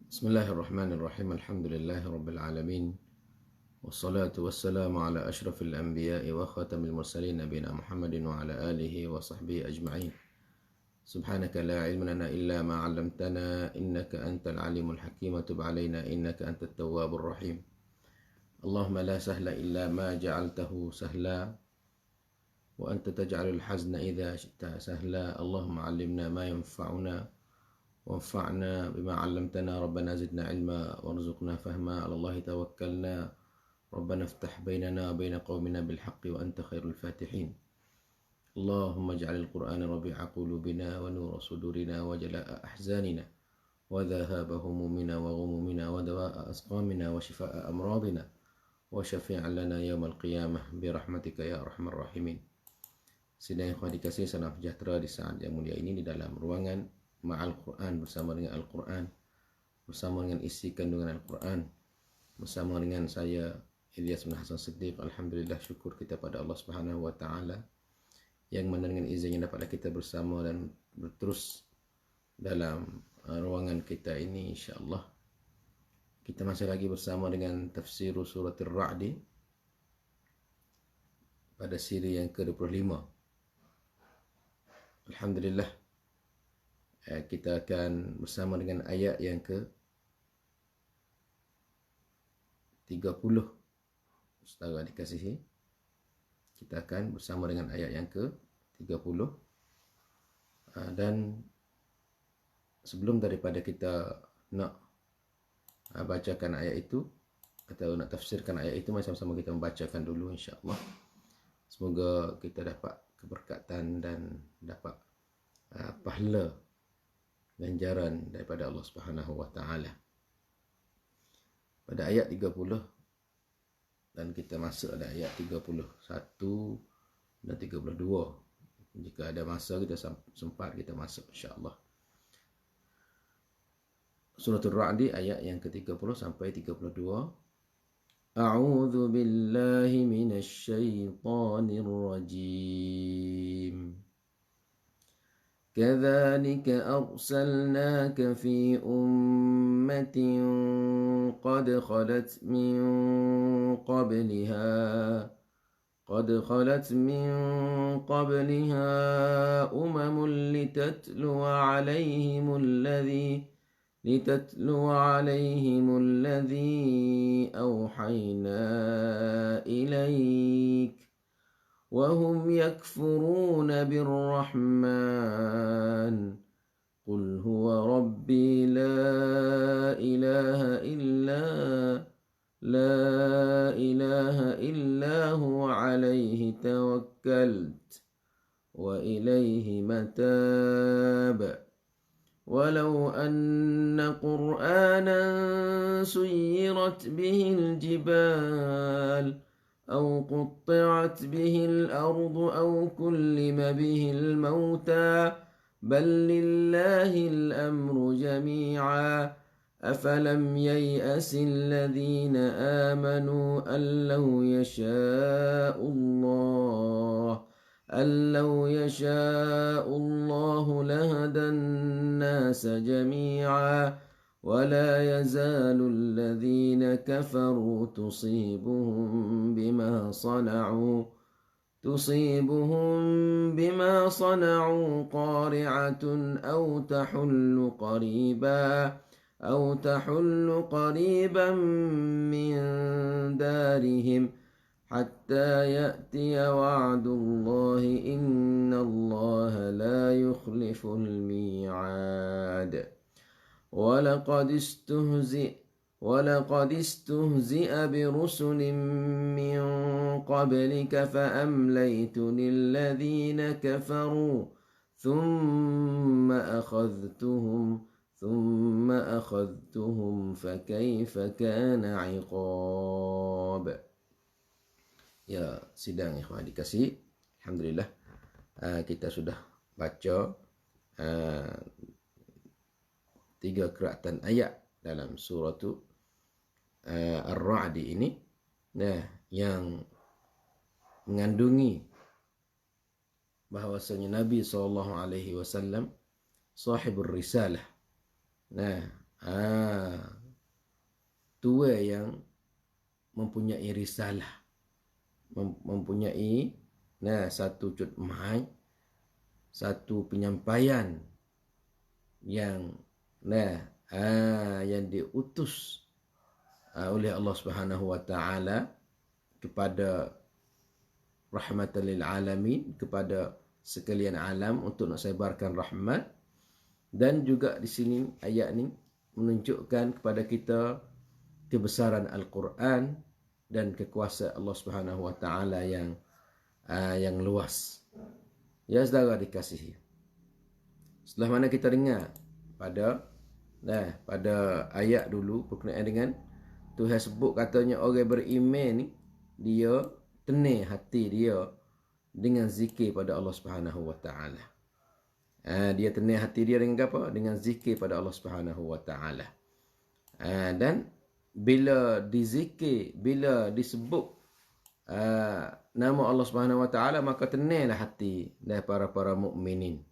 Bismillahirrahmanirrahim. Alhamdulillahi rabbil alamin. Wassalatu wassalamu ala ashrafil anbiya'i wa khatamil mursalin nabiyina Muhammadin wa ala alihi wa sahbihi ajma'in. Subhanaka la ilma lana illa ma 'allamtana innaka antal alimul hakim wa tub 'alaina innaka antat tawwabur rahim. Allahumma la sahla illa ma ja'altahu sahla wa anta taj'alul hazna idza syi'ta sahla. Allahumma 'allimna ma yanfa'una وانفعنا بما علمتنا ربنا زدنا علما وارزقنا فهما على الله توكلنا ربنا افتح بيننا وبين قومنا بالحق وأنت خير الفاتحين اللهم اجعل القرآن ربيع قلوبنا ونور صدورنا وجلاء أحزاننا وذهاب همومنا وغمومنا ودواء أسقامنا وشفاء أمراضنا وشفيعا لنا يوم القيامة برحمتك يا أرحم الراحمين. Sidang ikhwan dikasihi salam sejahtera di saat yang mulia ini di dalam ruangan Ma'al Quran, bersama dengan Al-Quran, bersama dengan isi kandungan Al-Quran, bersama dengan saya Ilyas bin Hasan Siddiq. Alhamdulillah, syukur kita pada Allah Subhanahu wa taala yang mana dengan izinnya dapat kita bersama dan berterus dalam ruangan kita ini, insyaallah. Kita masih lagi bersama dengan tafsir surat Ar-Ra'd pada siri yang ke-25. Alhamdulillah, kita akan bersama dengan ayat yang ke-30. Saudara dikasihi, kita akan bersama dengan ayat yang ke-30. Dan sebelum daripada kita nak bacakan ayat itu atau nak tafsirkan ayat itu, mari sama-sama kita membacakan dulu, insya-Allah. Semoga kita dapat keberkatan dan dapat pahala ganjaran daripada Allah Subhanahu wa taala. Pada ayat 30 dan kita masuk pada ayat 31 dan 32. Jika ada masa kita sempat kita masuk, insya-Allah. Surah Ar-Ra'd ayat yang ke-30 sampai 32. A'udzu billahi minasy syaithanir rajim. كذلك أرسلناك في أمة قد خلت من قبلها أمم لتتلو عليهم الذي أوحينا إليك وهم يكفرون بالرحمن قل هو ربي لا إله إلا هو عليه توكلت وإليه متاب ولو أن قرآنا سيرت به الجبال أو قطعت به الأرض أو كلم به الموتى بل لله الأمر جميعا أفلم ييأس الذين آمنوا أن لو يشاء الله لهدى الناس جميعا ولا يزال الذين كفروا تصيبهم بما صنعوا قارعة أو تحل قريبا من دارهم حتى يأتي وعد الله إن الله لا يخلف الميعاد ولقد استهزئ برسل من قبلك فأمليت للذين كفروا ثم أخذتهم فكيف كان عقاب. Ya, sidang ikhwan dikasih, alhamdulillah, kita sudah baca 3 qiraatan ayat dalam surah Ar-Ra'd ini, yang mengandungi bahwasanya Nabi SAW sahibur risalah. tua yang mempunyai risalah, mempunyai satu cutmai, satu penyampaian yang yang diutus oleh Allah Subhanahu wa taala kepada rahmatan lil alamin, kepada sekalian alam, untuk nak sebarkan rahmat. Dan juga di sini ayat ni menunjukkan kepada kita kebesaran Al-Quran dan kekuasaan Allah Subhanahu wa taala yang luas. Ya saudara dikasihi, setelah mana kita dengar pada ayat dulu berkenaan dengan Tuhan sebut katanya orang beriman ni dia tenang hati dia dengan zikir pada Allah Subhanahu wa taala. Dia tenang hati dia dengan apa? Dengan zikir pada Allah Subhanahu wa taala. Dan bila dizikir, bila disebut nama Allah Subhanahu wa taala, maka tenanglah hati dari para mukminin.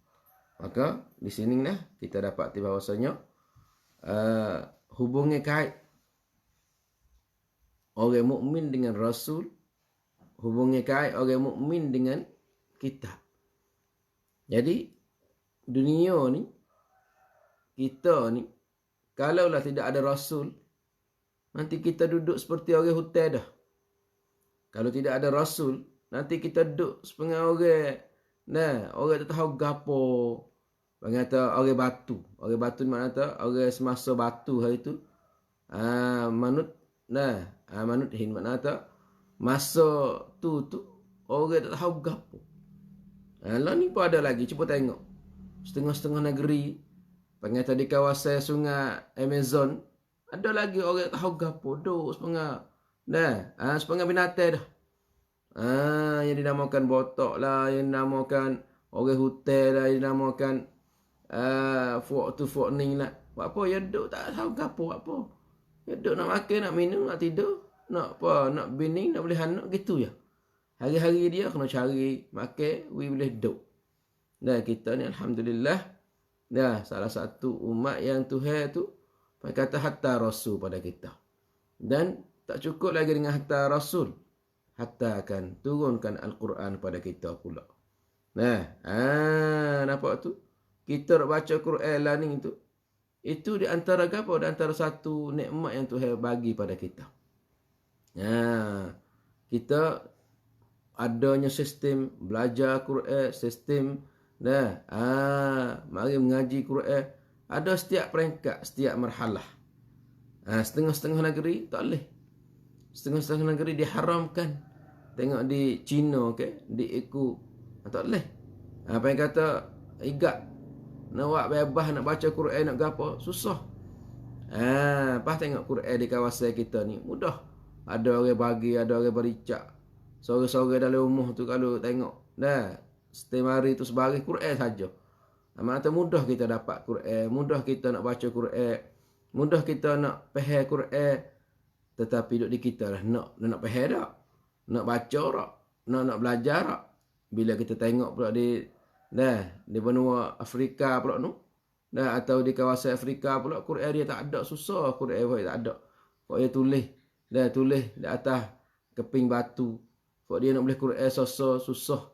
Maka di sini kita dapat bahawasanya hubungi kait orang mukmin dengan Rasul, hubungi kait orang mukmin dengan kitab. Jadi dunia ni, kita ni, kalaulah tidak ada Rasul, nanti kita duduk seperti orang hutan dah. Kalau tidak ada Rasul, nanti kita duduk setengah orang, orang tak tahu gapo. Orang kata orang batu. Orang batu ni makna kata orang semasa batu hari tu. Manut hin makna kata masa tu orang tak tahu gapo. Lah ni pun ada lagi, cuba tengok. Setengah-setengah negeri, pengen di kawasan sungai Amazon, ada lagi orang tak tahu gapo, duk setengah binatang dah. Yang dinamakan botok lah, yang dinamakan orang hutan lah, yang dinamakan fuak ni lah. Buat apa? Ya duk tak tahu gapo apa. Ya duk nak makan, nak minum, nak tidur, nak apa, nak bini, nak boleh anak gitu ya. Hari-hari dia kena cari makan, boleh duk. Kita ni alhamdulillah, salah satu umat yang Tuhan tu kata hatta Rasul pada kita. Dan tak cukup lagi dengan hatta Rasul, hatta akan turunkan Al-Quran pada kita pula. Nampak tu? Kita nak baca Quran lah ni tu. Itu di antara apa? Di antara satu nikmat yang Tuhan bagi pada kita. Kita adanya sistem belajar Quran, sistem mari mengaji Quran. Ada setiap peringkat, setiap marhalah. Setengah-setengah negeri tak boleh. Setengah-setengah negeri diharamkan. Tengok di China di Iku, tak boleh. Apa yang kata igat nak buat bebas, nak baca Quran, nak gapo, susah. Pas tengok Quran di kawasan kita ni mudah. Ada orang bagi, ada orang bericak. Sore-sore dalam rumah tu kalau tengok setiap hari tu sebagai Quran saja. Maksudnya mudah kita dapat Quran, mudah kita nak baca Quran, mudah kita nak faham Quran. Tetapi duduk di kita lah nak faham tak? Nak baca tak? Nak belajar tak? Bila kita tengok pula di benua Afrika pula tu, atau di kawasan Afrika pula, Quran dia tak ada, susah Quran dia tak ada. Kok dia tulis di atas keping batu. Kok dia nak boleh Quran susah.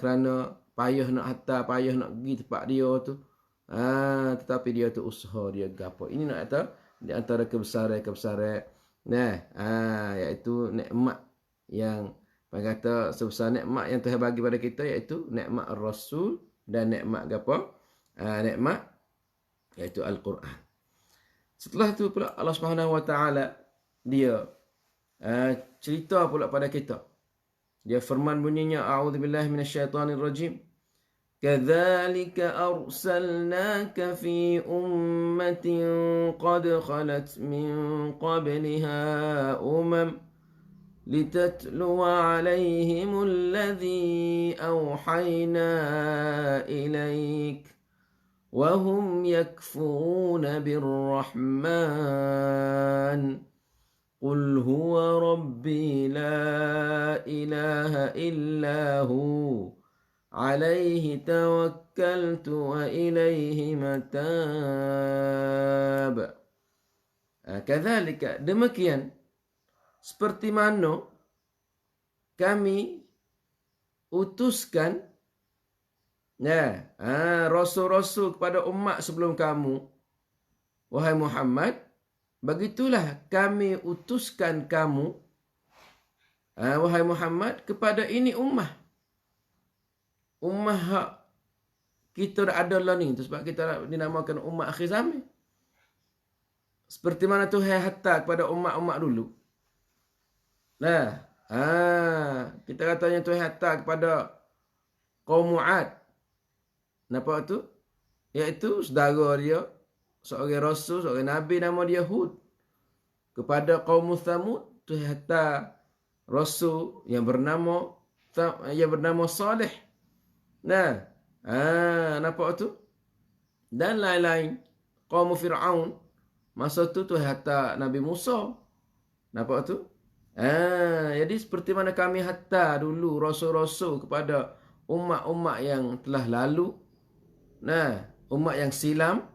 Kerana payah nak hantar, payah nak pergi tempat dia tu. Tetapi dia tu usaha dia gapo. Ini nak kata di antara kebesaran iaitu nikmat yang kata sebesar nikmat yang Tuhan bagi pada kita, iaitu nikmat Rasul dan nikmat gapo? Nikmat iaitu Al-Quran. Setelah itu pula Allah Subhanahu wa taala dia cerita pula pada kita. Dia firman bunyinya, a'udzubillahi minasyaitonirrajim. Kadzalika arsalnaka fi ummatin qad khalat min qabliha لتتلو عليهم الذي أوحينا إليك وهم يكفرون بالرحمن قل هو ربي لا إله إلا هو عليه توكلت وإليه متاب. Kadzalika, demikian seperti mana kami utuskan rasul-rasul kepada umat sebelum kamu, wahai Muhammad, begitulah kami utuskan kamu, wahai Muhammad, kepada ini ummah hak kita dah ada lah ni. Sebab kita dinamakan ummah akhir zaman. Seperti mana Tuhan hantar kepada umat-umat dulu. Kita katanya Tuhan hantar kepada kaum Mu'ad. Nampak tu? Iaitu saudara dia, seorang rasul, seorang nabi nama dia Hud. Kepada kaum Thamud, Tuhan hantar rasul yang bernama Saleh. Nampak tu? Dan lain-lain. Kaum Fir'aun, masa tu Tuhan hantar Nabi Musa. Nampak tu? Jadi seperti mana kami hantar dulu rasul-rasul kepada umat-umat yang telah lalu, umat yang silam,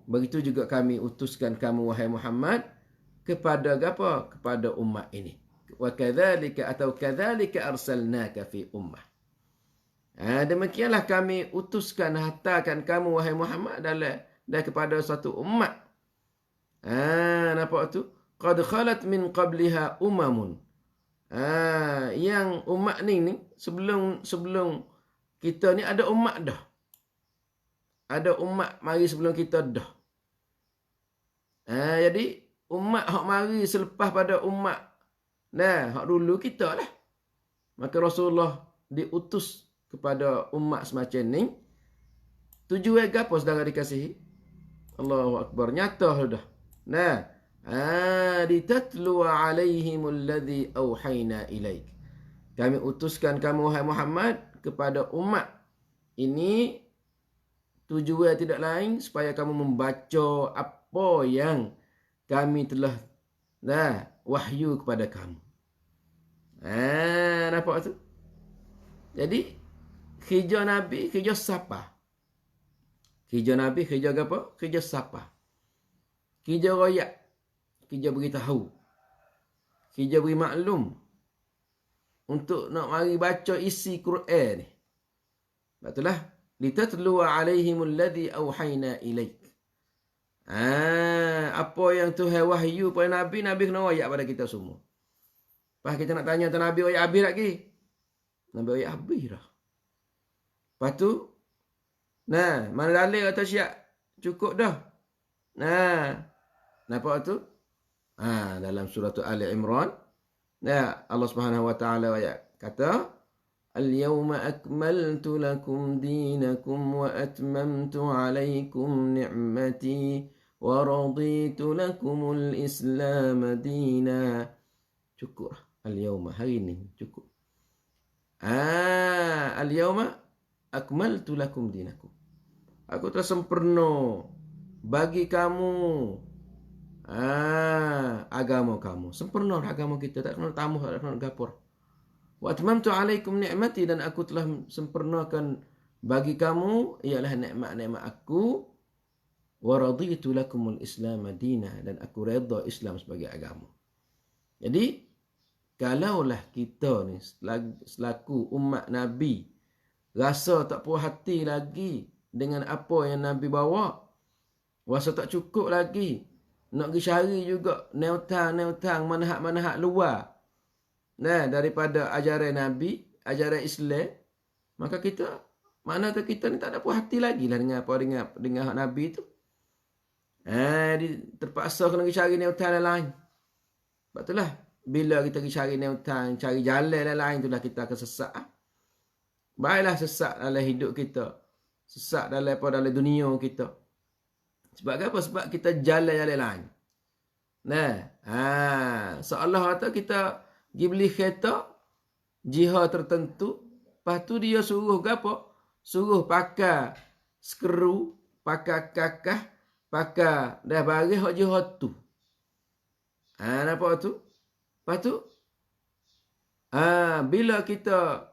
begitu juga kami utuskan kamu, wahai Muhammad, kepada apa? Kepada umat ini. Wa kadzalika atau kadzalika arsalnaka fi ummah. Demikianlah kami utuskan, hantarkan kamu, wahai Muhammad, dan kepada satu umat. Nampak tu? Qad khalat min qabliha umamun. Yang umat ni sebelum kita ni ada umat dah. Ada umat mari sebelum kita dah. Jadi umat hak mari selepas pada umat hak dulu kita lah. Maka Rasulullah diutus kepada umat semacam ni. Tujuan apa saudara dikasihi? Allahu Akbar. Nyata sudah. Litatlu alaihim alladhi awhayna ilaik. Kami utuskan kamu, wahai Muhammad, kepada umat ini. Tujuan tidak lain supaya kamu membaca apa yang kami telah wahyu kepada kamu. Nampak tu? Jadi kerja Nabi, kerja siapa? Kerja Nabi, kerja apa? Kerja siapa? Kerja royak. Kerja beritahu. Kerja beri maklum. Untuk nak mari baca isi Quran ni. Betullah. Litatlu alaihim alladhi awhayna ilaik. Apa yang Tuhan wahyu pada Nabi, Nabi kena royak pada kita semua. Lepas kita nak tanya tentang Nabi royak habis lagi. Nabi royak habis dah. Lepas tu, mana dalil kata syiak? Cukup dah. Nampak tu? Dalam surah Ali Imran, Allah Subhanahu wa taala kata, "Al-yawma akmaltu lakum dinakum wa atmamtu 'alaykum ni'mati wa raditu lakumul Islam dina." Cukup. Al-yawma, hari ini cukup. Al-yawma akmaltu lakum dinakum. Aku telah sempurna bagi kamu agama kamu. Sempurna agama kita, tak kena tambah, tak kena gapur. Wa atmamtu alaikum ni'mati, dan aku telah sempurnakan bagi kamu ialah nikmat-nikmat aku. Wa raditu lakumul Islam madina, dan aku redha Islam sebagai agama. Jadi kalaulah kita ni selaku umat Nabi rasa tak puas hati lagi dengan apa yang Nabi bawa, rasa tak cukup lagi, nak pergi cari juga neutang manhaj luar daripada ajaran Nabi, ajaran Islam, maka kita, mana tu kita ni tak ada puas hati lagi lah dengan apa, dengan hak Nabi tu. Terpaksa kena pergi cari neutang lain. Sebab itulah bila kita pergi cari neutang, cari jalan lain, itulah kita akan sesat. Baiklah sesat dalam hidup kita, sesat dalam dunia kita. Sebab apa? Sebab kita jalan-jalan lain. Seolah kata kita pergi beli kereta jihad tertentu, lepas tu dia suruh apa? Suruh pakai skru, pakai kakah, pakai dah bagi hak jihad tu. Nampak tu? Lepas tu bila kita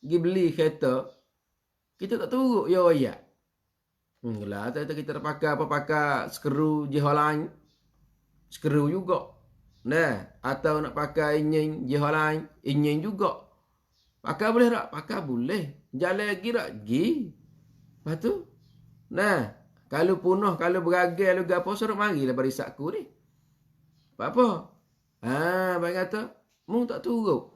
pergi beli kereta, kita tak turut ya royak. Lah, kita pakai skru jihad lain. skru juga. Nah, atau nak pakai ingin jihad lain, ingin juga. Pakai boleh tak? Pakai boleh. Jalan lagi tak? Gi. Lepas tu, nah, kalau punah, kalau beragal, kalau gapo, suruh marilah barisak aku ni. Apa? Abang kata, mu tak turut.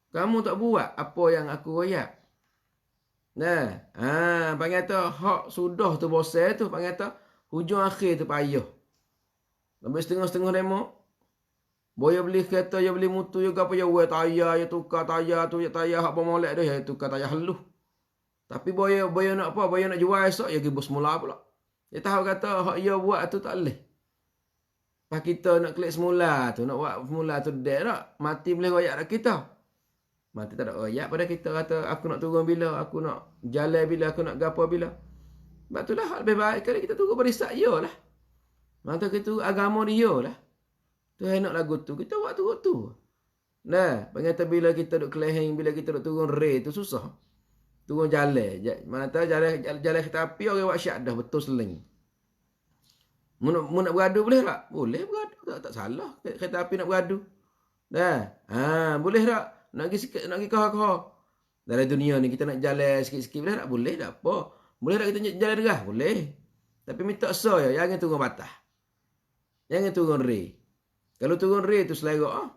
Kamu tak buat apa yang aku royak. Nah, abang kata, hak sudah tu bosan tu, abang kata, hujung akhir tu payah. Sampai setengah-setengah demo, boya beli kereta, ya beli motor, ya apa, ya buat tayar, ya tukar tayar tu, ya tayar hak pemolek dah, ya tukar tayar halus. Tapi boya nak apa, boya nak jual esok, ya pergi semula pula. Dia tahu kata, hak ia buat tu tak boleh. Pas kita nak klik semula tu, nak buat semula tu, dek tak? Mati boleh royak dah kita. Mati tak ada royak pada kita kata, aku nak turun bila, aku nak jalan bila, aku nak gapo bila. Sebab tu lah, lebih baik kali kita turun berisak, ya lah. Maka kita agama dia lah. Tuhan nak lagu tu, kita buat turun tu. Nah, pengata bila kita duk keleheng, bila kita duk turun rel tu susah. Turun jalan. Mana tahu jalan kereta api, orang buat syak dah, betul seling. Mu nak beradu boleh tak? Boleh beradu, tak salah. Kereta api nak beradu. Dah. Boleh tak? Nak pergi kah-kah. Dalam dunia ni kita nak jalan sikit-sikit boleh tak? Boleh tak apa. Boleh tak kita jalan derah? Boleh. Tapi minta so ya, jangan turun batas. Jangan turun rel. Kalau turun rel tu selera.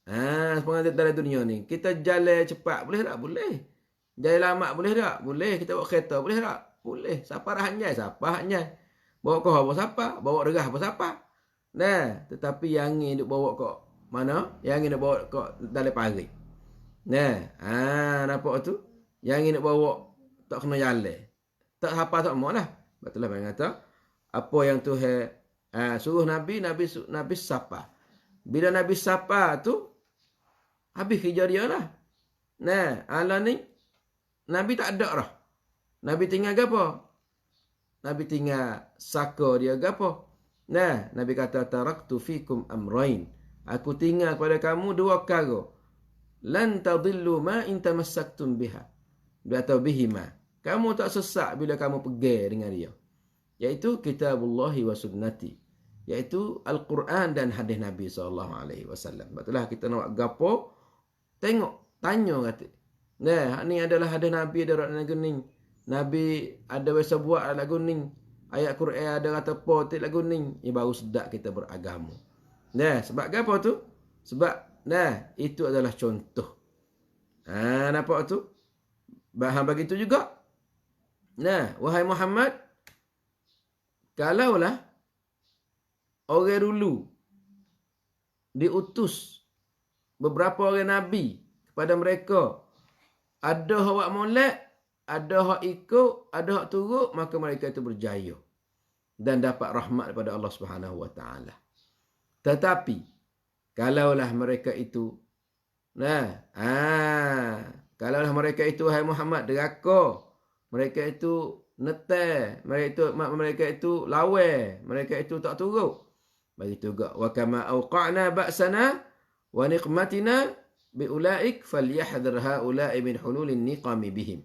Sepanjang dalam dunia ni. Kita jalan cepat boleh tak? Boleh. Jalan lama boleh tak? Boleh. Kita bawa kereta boleh tak? Boleh. Siapa dah hanjai? Siapa hanjai? Bawa kau apa siapa? Bawa derah apa siapa? Nah, tetapi yang ni duk bawa kau mana? Yang ni duk bawa kau dalam parit. Nah, nampak tu? Yang ni duk bawa tak kena jalan. Tak siapa tak mau lah. Betul lah yang kata. Apa yang Tuhan suruh Nabi sapa. Bila Nabi sapa tu, habis kerja dia lah. Nah, ala ni, Nabi tak ada dah. Nabi tinggal apa? Nabi tinggal saka dia gapo. Nah, Nabi kata taraktu fikum amrain. Aku tinggal kepada kamu dua perkara. Lan tadillu ma in tamassaktum biha. Atau bihima. Kamu tak sesat bila kamu pegang dengan dia. Iaitu kitabullahi wa sunnati. Iaitu Al-Quran dan hadis Nabi SAW. Betullah kita nak gapo. Tengok, tanya kata. Nah, ni adalah hadis Nabi ada lagu ni. Nabi ada biasa buat lagu ni. Ayat Quran ada kata apa lagu ni. Ia baru sedap kita beragama. Nah, sebab apa tu? Sebab itu adalah contoh. Nampak tu? Bahan begitu juga. Nah, wahai Muhammad, kalaulah orang dulu diutus beberapa orang Nabi kepada mereka, ada hak molek, ada hak ikut, ada hak turut, maka mereka itu berjaya dan dapat rahmat daripada Allah Subhanahu Wa Taala. Tetapi kalaulah mereka itu kalaulah mereka itu hai Muhammad deraka, mereka itu netai, mereka itu lawa, mereka itu tak turut. Begitu juga wa kama auqa'na ba'sana wa niqmatina biulaik falyahdhar haula'i min hululin niqami bihim.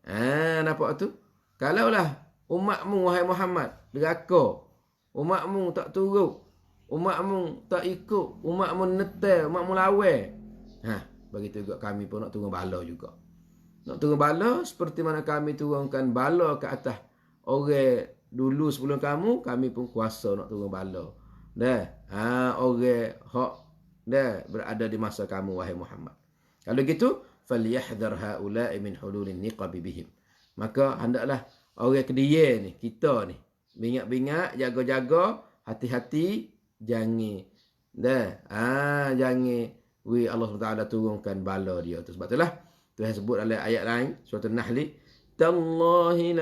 Nampak tu? Kalaulah umatmu wahai Muhammad deraka, umatmu tak turut, umatmu tak ikut, umatmu netai, umatmu lawa. Begitu juga kami pun nak turun bala juga. Nak turun bala seperti mana kami turunkan bala ke atas orang dulu sebelum kamu, kami pun kuasa nak turun bala. Orang hak berada di masa kamu wahai Muhammad. Kalau gitu, falyahdhar haula'i min hululin niqabi bihim. Maka hendaklah orang kedia ni, kita ni, bingat-bingat, jaga-jaga, hati-hati, jangan jangan Allah SWT turunkan bala dia tu. Sebab itulah Tuhan sebut dalam ayat lain, surah An-Nahl, tallahi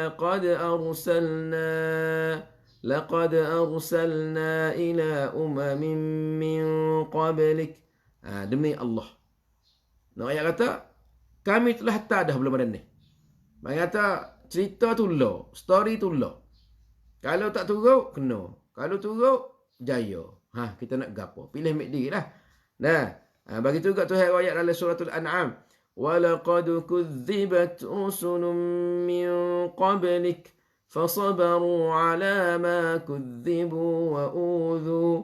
laqad arsalna ila umamin min qablik. Demi Allah. Nak ayat kata, kami telah hantar dah belum ada ni. Mereka kata, cerita tu lah, story tu lah. Kalau tak turut, kena. Kalau turut, jaya. Kita nak gapo? Pilih mikdi lah. Begitu juga Tuhan ayat dalam suratul An'am. وَلَقَدْ كُذِّبَتْ رُسُلٌ مِّن قَبْلِكَ فصبروا على ما كذبوا وأوذوا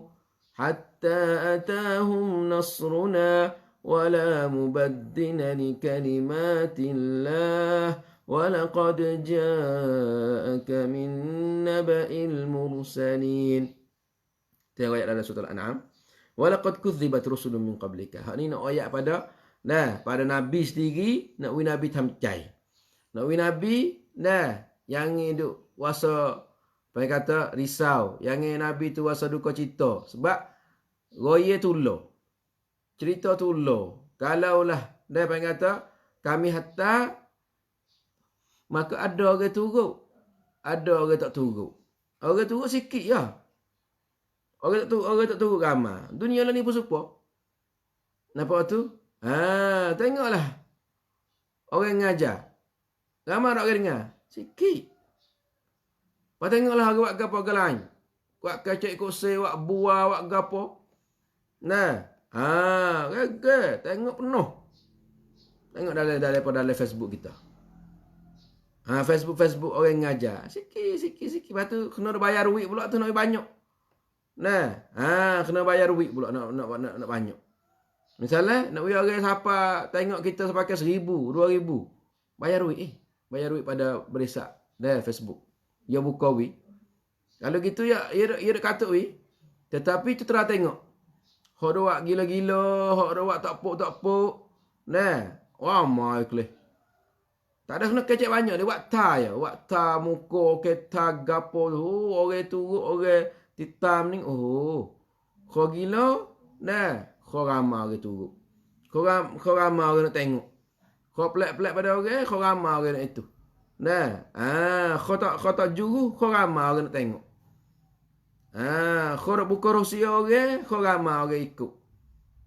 حتى أتاهم نصرنا ولا مبدل لكلمات الله ولقد جاءك من نبأ المرسلين. Tengok ayat dalam surah Al-An'am. Walaqad kudzibat rusulun min qablika. Hak ni nak ayat pada nabi sendiri, nak wi nabi tamcai. Nak wi nabi yang duk wasa kata risau, yang nabi tu wasa duka cita sebab roye tulo. Cerita tulo. Kalaulah kata kami hatta maka ada orang turut, ada orang tak turut. Orang turut sikit ya. Orang tak turut ramai. Dunia lah ni pun serupa. Nampak tu? Tengoklah. Orang ngajar. Ramai tak orang dengar? Sikit. Lepas tengoklah orang buat gapo ke lain. Buat kacik kursi, buat buah, buat gapo. Rega. Tengok penuh. Tengok dalam Facebook kita. Facebook orang ngajar. Sikit. Lepas tu kena bayar duit pula tu nak banyak. Kena bayar duit pula nak banyak. Misalnya nak bayar orang siapa tengok kita sepakai 1,000, 2,000. Bayar duit. Bayar duit pada berisak Facebook. Dia buka wi. Kalau gitu ya ia kata wi. Tetapi tu terang tengok. Hok doak gila-gila, hok doak tak pok. Wah mai kleh. Tak ada kena kecek banyak dia buat ta ya. Buat ta muka kita gapo tu. Orang turut, orang titam ni. Kau gila. Kau ramai orang turut. Kau ramai orang nak tengok. Kau pelak-pelak pada orang, kau ramai orang nak itu. Kau tak juru, kau ramai orang nak tengok. Kau nak buka rahsia orang, kau ramai orang ikut.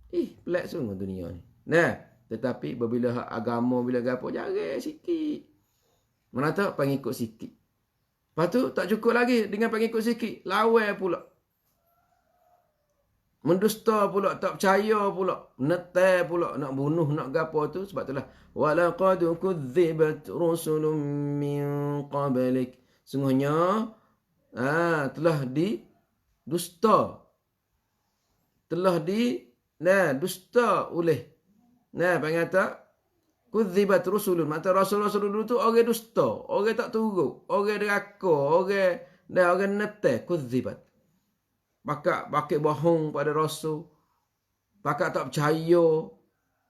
Pelik sungguh dunia ni. Tetapi bila hak agama, bila gapo jarang sikit. Mana tak pengikut sikit. Lepas tu tak cukup lagi dengan pengikut sikit. Lawan pula. Mendusta pula, tak percaya pula. Netai pula, nak bunuh, nak gapo tu. Sebab itulah. وَلَقَدْ كُذِّبَتْ رُسُلٌ مِّن قَبْلِكَ. Sungguhnya telah didusta. Telah dusta oleh pengata kudzibat rusulun. Mata rasul-rasul dulu tu orang dusta, orang tak turut, orang deraka, orang netai, kudzibat. Pakak bohong pada rasul. Pakak tak percaya.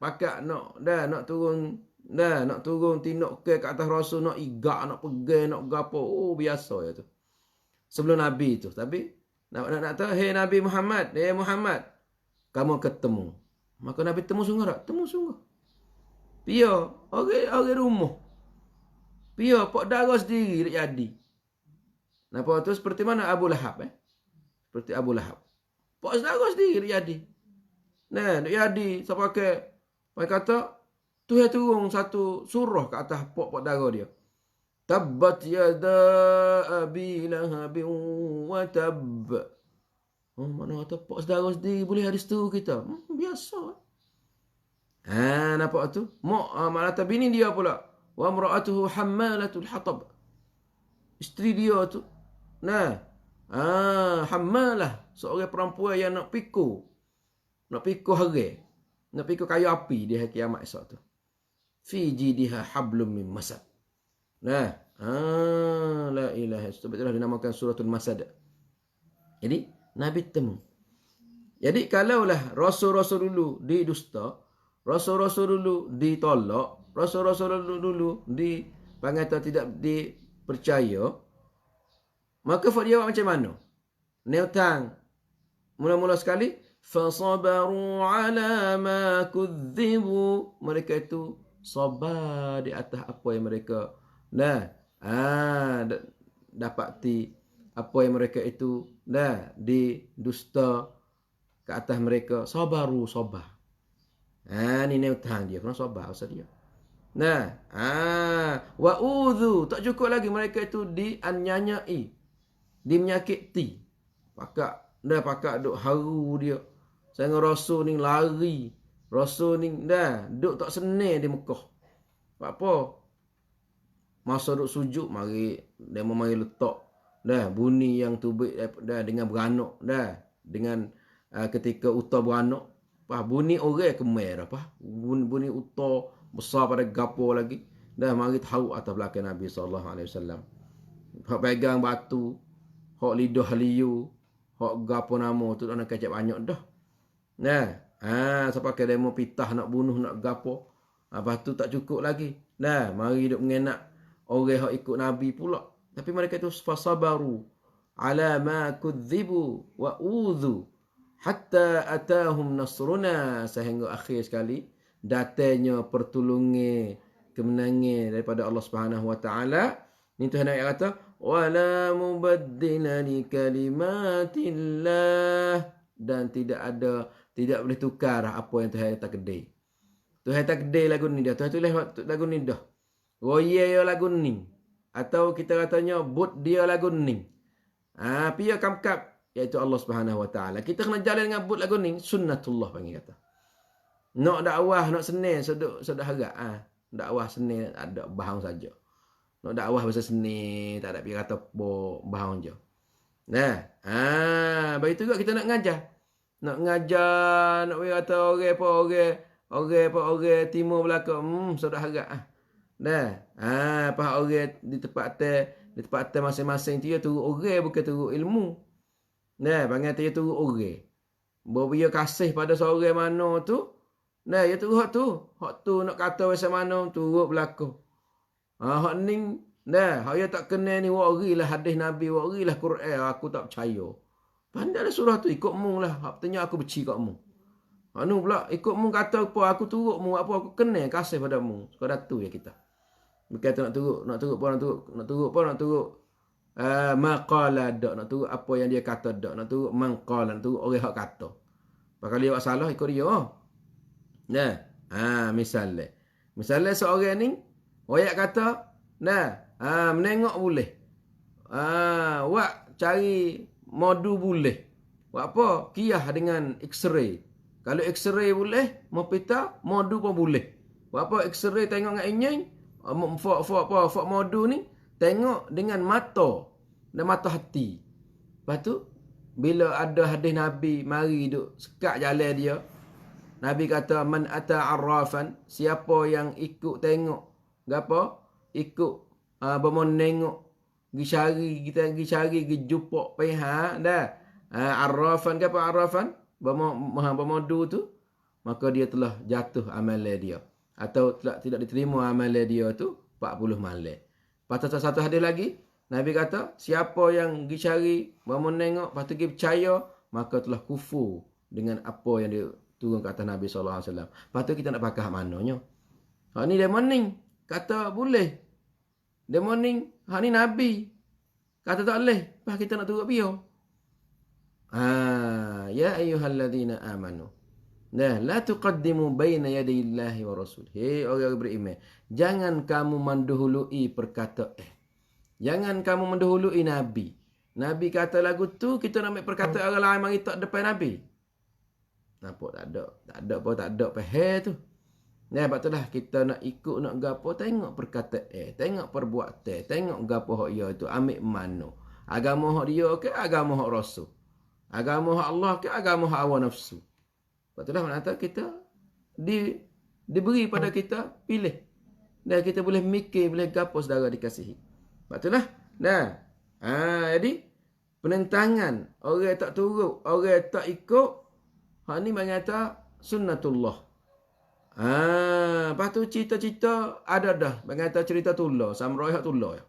Pakak nak turun tindak ke atas rasul, nak igak, nak pegang, nak gapo. Biasa ya tu. Sebelum nabi tu. Tapi nak tahu, hey Nabi Muhammad, kamu ketemu. Maka Nabi temu sungguh tak? Temu sungguh. Pia, orang rumah. Pia, pak darah sendiri tak jadi. Nampak tu seperti mana Abu Lahab Seperti Abu Lahab. Pak darah sendiri tak jadi. Tak jadi. Siapa kata, Tuhan turun satu surah ke atas pak darah dia. Tabbat yada abi lahabin wa tab. Mana kata pak saudara sendiri boleh hadis tu kita. Biasa. Nampak tu? Mak bini dia pula. Wa imra'atuhu hammalatul hatab. Isteri dia tu. Hammalah. Seorang perempuan yang nak pikul. Nak pikul hari. Nak pikul kayu api di hari kiamat esok tu. Fi jidiha hablum min masad. La ilaha illallah. Betul dinamakan suratul Masad. Jadi Nabi temu. Jadi kalaulah rasul-rasul dulu didusta, rasul-rasul dulu ditolak, rasul-rasul dulu dipangata tidak dipercaya, maka dia jawab macam mana? Neutang. Mula-mula sekali, fasabaru ala ma kudzibu. Mereka itu sabar di atas apa yang mereka dapati, apa yang mereka itu didusta ke atas mereka. Sabar. Ni neutang dia, kena sabar usah dia. Wa udhu, tak cukup lagi mereka itu dianyanyai, dimenyakiti. Pakak duk haru dia. Sehingga rasul ni lari. Rasul ni duk tak senang di Mekah. Apa? Masa duk sujud, mari demo mari letak dah bunyi yang tubik dah dengan beranak dah dengan ketika uta beranak pah bunyi orang kemer apa bunyi uta besar pada gapo lagi dah mari tahu atas belakang Nabi sallallahu alaihi wasallam hak pegang batu hak lidah liu hak gapo nama tu nak kecap banyak dah nah siapa ke demo pitah nak bunuh nak gapo lepas tu tak cukup lagi nah mari duk mengenak orang hak ikut Nabi pula tapi mereka itu fasabaru ala ma kudzibu wa udhu hatta atahum nasruna sehingga akhir sekali datanya pertolongan kemenangan daripada Allah Subhanahu wa taala. Ni Tuhan ayat kata wala mubaddila li kalimatillah dan tidak boleh tukar apa yang Tuhan takdir. Tuhan takdir lagu ni dah. Tuhan tulis lagu ni dah. Roye yo lagu ni atau kita katanya but dia lagu ni. Pia kamkap iaitu Allah Subhanahu wa taala. Kita kena jalan dengan but lagu ni sunnatullah panggil kata. Nak dakwah nak senil sudah harap dakwah senil ada bahang saja. Nak dakwah bahasa seni, tak ada pergi kata bahang je. Nah, begitu juga kita nak ngajar. Nak ngajar, nak pergi kata orang timur belakang, sudah harap Nah, apa orang di tempat masing-masing dia turut orang bukan turut ilmu. Nah, panggil dia turut orang. Bahawa dia kasih pada seorang mana tu, nah, dia turut hak tu nak kata macam mana turut belakang. Hak ni, nah, hak dia tak kenal ni warilah hadis Nabi, warilah Quran, aku tak percaya. Pandai lah surah tu, ikut mu lah. Hak tanya aku benci kat mu. Hak ni pula, ikut mu kata apa, aku turut mu, apa aku kenal kasih pada mu. Sekadar tu ya kita. Bukan tu nak turut maqala dak, nak turut apa yang dia kata dak, nak turut maqala, nak turut orang hak kata. Kalau dia buat salah, ikut dia. Nah, misalnya seorang ni, royak kata, menengok boleh. Wak cari modu boleh. Wak apa? Kiyah dengan X-ray. Kalau X-ray boleh, mau pita, modu pun boleh. Wak apa? X-ray tengok dengan inyai, fok modu ni, tengok dengan mata. Dan mata hati. Lepas tu, bila ada hadis Nabi, mari duk sekat jalan dia. Nabi kata, man ata arrafan, siapa yang ikut tengok. Gapa? Ikut bermenengok pergi cari pergi jumpa pihak dah arrafan ke apa arrafan bermodu tu maka dia telah jatuh amalan dia atau tidak diterima amalan dia tu 40 malam. Patut satu hadis lagi Nabi kata siapa yang pergi cari bermenengok lepas tu pergi percaya maka telah kufur dengan apa yang dia turun ke atas Nabi sallallahu alaihi wasallam. Lepas tu kita nak pakai hak mananya. Hak ni dia mening kata boleh. Dia morning, ni Nabi. Kata tak boleh. Lepas kita nak turut biar. Ya ayyuhalladzina amanu. Nah, la tuqaddimu baina yadayillahi wa rasul. Hei orang beriman. Jangan kamu mendahului perkataan. Jangan kamu mendahului Nabi. Nabi kata lagu tu, kita nak ambil perkataan orang lain mari tak depan Nabi. Nampak tak ada. Tak ada pahal tu. Nah, sebab itulah kita nak ikut nak gapo tengok perkataan, tengok perbuatan, tengok gapo hak dia itu ambil mana. Agama hak dia ke agama hak Rasul. Agama hak Allah ke agama hak hawa nafsu. Sebab itulah maknanya kita diberi pada kita pilih. Dan kita boleh mikir, boleh gapo saudara dikasihi. Sebab itulah. Jadi penentangan orang tak turut, orang tak ikut hak ni mengata sunnatullah. Lepas tu cerita-cerita ada dah. Berkata cerita tulah. Samrai hak tulah.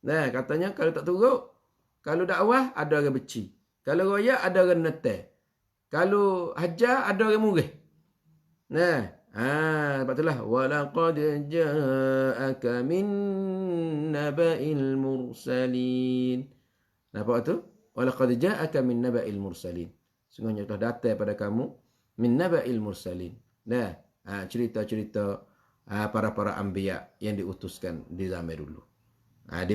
Nah, katanya kalau tak turut, kalau dakwah ada orang benci. Kalau royak ada orang netai. Kalau hajar ada orang murih. Nah, sebab itulah walaqad ja'aka min naba'il mursalin. Nampak tu? Walaqad ja'aka min naba'il mursalin. Sungguhnya telah datang pada kamu min naba'il mursalin. Nah, cerita-cerita para anbiya yang diutuskan di zaman dulu. Di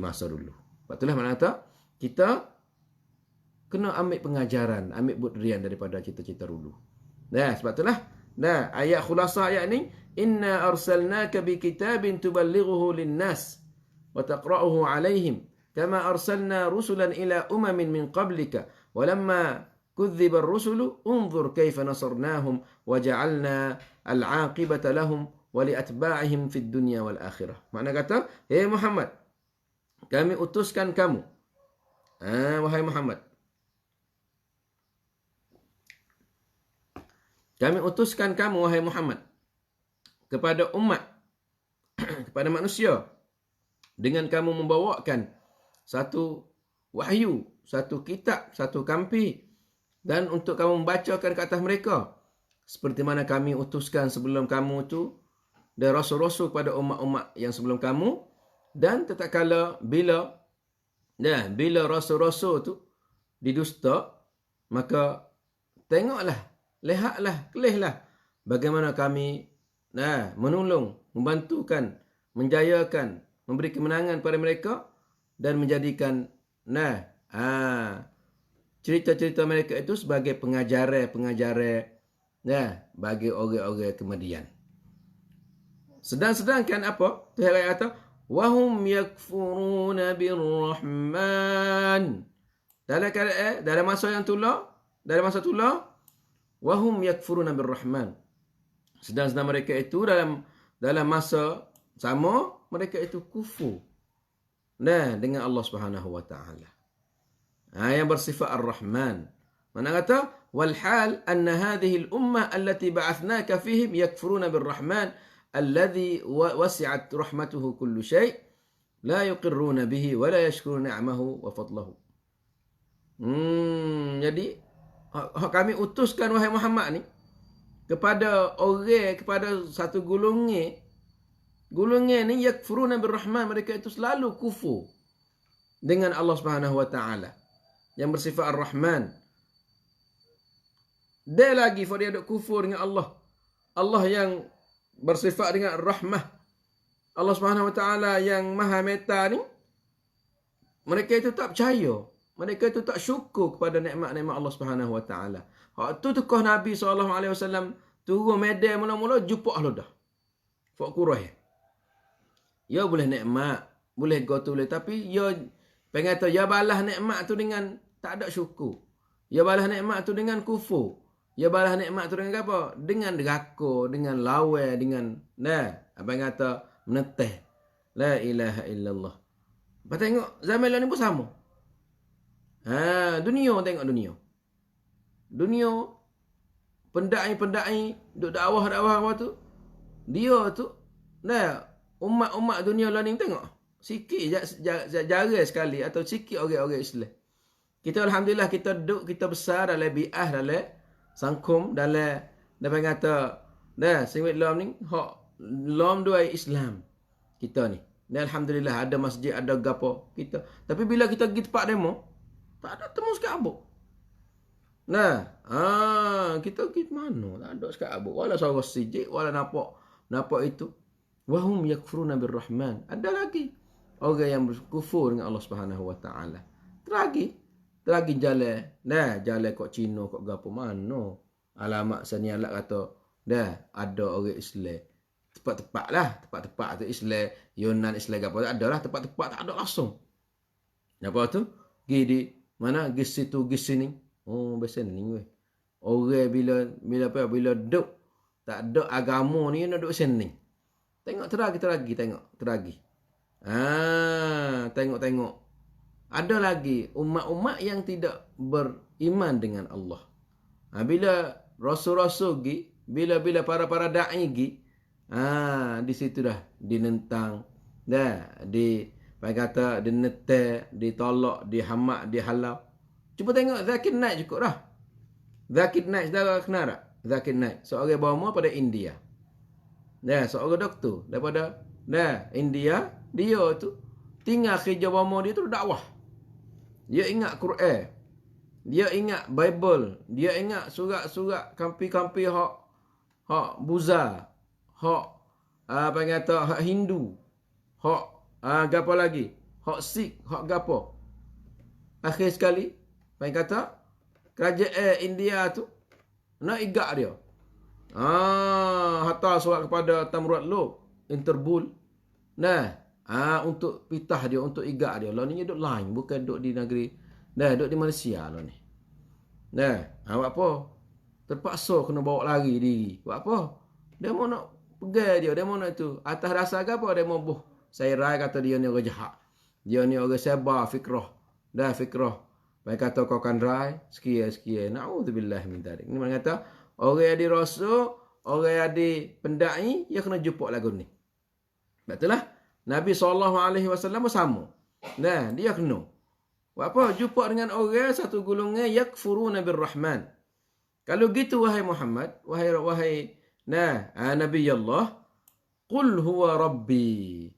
masa dulu. Sebab itulah maknanya kita kena ambil pengajaran, ambil budrian daripada cerita-cerita dulu. Sebab itulah ayat khulasah ayat ni inna arsalnaka bikitabin tuballighuhu linnas وتقرأه عليهم كما أرسلنا رسلا إلى أمم من قبلك ولما كذب الرسل انظر كيف نصرناهم وجعلنا العاقبة لهم ولأتباعهم في الدنيا والآخرة. Makna kata, hey Muhammad, kami utuskan kamu. Wahai Muhammad, kami utuskan kamu, wahai Muhammad, kepada umat, kepada manusia, dengan kamu membawakan satu wahyu, satu kitab, satu kampi, dan untuk kamu membacakan ke atas mereka, seperti mana kami utuskan sebelum kamu itu, dan rasul-rasul kepada umat-umat yang sebelum kamu, dan tatkala bila rasul-rasul itu didusta, maka tengoklah, lihatlah, kelihlah bagaimana kami menolong, membantukan, menjayakan, memberi kemenangan pada mereka dan menjadikan cerita-cerita mereka itu sebagai pengajaran bagi orang-orang kemudian. Sedangkan apa? Tuhan kata, wahum yakfuruna birrahman. Dalam masa tula, wahum yakfuruna birrahman. Sedang mereka itu dalam masa sama, mereka itu kufur dengan Allah Subhanahu wa taala. Yang bersifat Ar-Rahman. Mana kata, wal hal anna hadhihi al-ummah allati ba'athnaka fihim yakfuruna birrahman alladhi wasi'at rahmatuhu kullu syai' la yuqirruna bihi wa la yashkuruna ni'amahu wa fadlahu. Jadi kami utuskan wahai Muhammad ni kepada orang, kepada satu golongan ni yakfuruna birrahman, mereka itu selalu kufur dengan Allah Subhanahu wa taala yang bersifat Ar-Rahman. Dia lagi dia ada kufur dengan Allah. Allah yang bersifat dengan Ar-Rahmah. Allah Subhanahu wa taala yang Maha Meta ni, mereka itu tak percaya. Mereka itu tak syukur kepada nikmat-nikmat Allah Subhanahu wa taala. Waktu tokoh Nabi SAW turun medan mula-mula jumpa ahlu dah. Fak Quraisy. Ya boleh nikmat, boleh gotu boleh, tapi ya pengen tahu ya balas nikmat tu dengan tak ada syukur. Ya balas nikmat tu dengan kufur. Ya balas nikmat tu dengan apa? Dengan deraka, dengan lawan, dengan apa yang kata meneteh. La ilaha illallah. Apa tengok zaman ni pun sama. Dunia tengok dunia. Dunia pendai-pendai duk dakwah apa tu? Dia tu umat-umat dunia lain tengok. Sikit jarang sekali atau sikit orang-orang Islam. Kita alhamdulillah kita duduk, kita besar dalam bi'ah, dalam sangkum, dalam apa kata singwit lam ni hak lam dua Islam kita ni. Dan alhamdulillah ada masjid, ada gapo kita. Tapi bila kita pergi tempat demo, tak ada temu sekabuk. Kita pergi mana? Tak ada sekabuk. Wala suara sijik, wala nampak itu. Wahum yakfuruna birrahman. Ada lagi orang yang berkufur dengan Allah Subhanahu wa taala. Teragi jalan kok Cina kok gapo mana. Alamat sanialat kata ada orang Islam. Tempat-tempat tu Islam, Yunan Islam gapo tak ada lah, tempat-tempat tak ada langsung. Apa tu? Gi di mana? Gi situ, gi sini. Oh, besening weh. Orang bila duk tak ada agama ni nak duk sening. Tengok teragi. Tengok. Ada lagi umat-umat yang tidak beriman dengan Allah. Bila rasul-rasul pergi, bila para da'i pergi, di situ dah dinentang, kata dinetek, ditolak, dihamak, dihalau. Cuba tengok Zakir Naik cukup dah. Zakir Naik saudara kenal tak? Zakir Naik seorang bawah pada India. Seorang doktor daripada India. Dia tu tinggal kerja bawah dia tu dakwah. Dia ingat Quran. Dia ingat Bible. Dia ingat surat-surat kampi-kampi hak Buddha, hak apa kata hak Hindu, hak gapo lagi? Hak Sikh, hak gapo. Akhir sekali, apa kata kerajaan India tu nak igak dia. Hantar surat kepada Tamruat Lo, Interpol. Untuk pitah dia, untuk igak dia. Lah ni duduk lain, bukan duduk di negeri. Duduk di Malaysia lah ni. Buat apa? Terpaksa kena bawa lari diri. Buat apa? Dia mau nak pegang dia mau nak tu. Atas dasar ke apa? Dia mau saya rai kata dia ni orang jahat. Dia ni orang sebar fikrah. Fikrah. Baik kata kau kan rai, sekian. Na'udzubillah min dzalik. Ni mana kata, orang yang dirasa, orang yang dipendai, dia kena jumpa lagu ni. Betul lah. Nabi SAW sama. Dia kena. Buat apa? Jumpa dengan orang satu golongan yakfuruna birrahman. Kalau gitu wahai Muhammad, wahai Nabi Allah, qul huwa rabbi.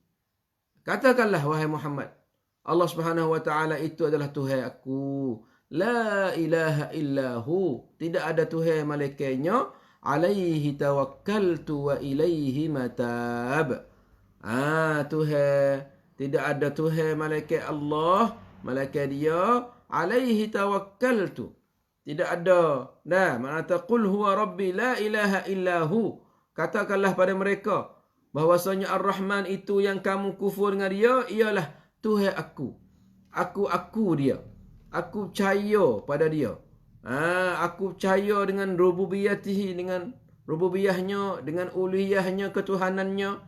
Katakanlah wahai Muhammad, Allah Subhanahu wa taala itu adalah Tuhan aku. La ilaha illahu. Tidak ada Tuhan malaikatnya. Alaihi tawakkaltu wa ilaihi matab. Tuhan. Tidak ada Tuhan malaikat Allah. Malaikat dia. Alaihi tawakkaltu. Tidak ada. Makna qul huwa rabbi la ilaha illahu. Katakanlah pada mereka bahwasanya Ar-Rahman itu yang kamu kufur dengan dia ialah Tuhan aku. Aku dia. Aku percaya pada dia. Aku percaya dengan rububiyatihi, dengan rububiyahnya, dengan uluhiyahnya, ketuhanannya.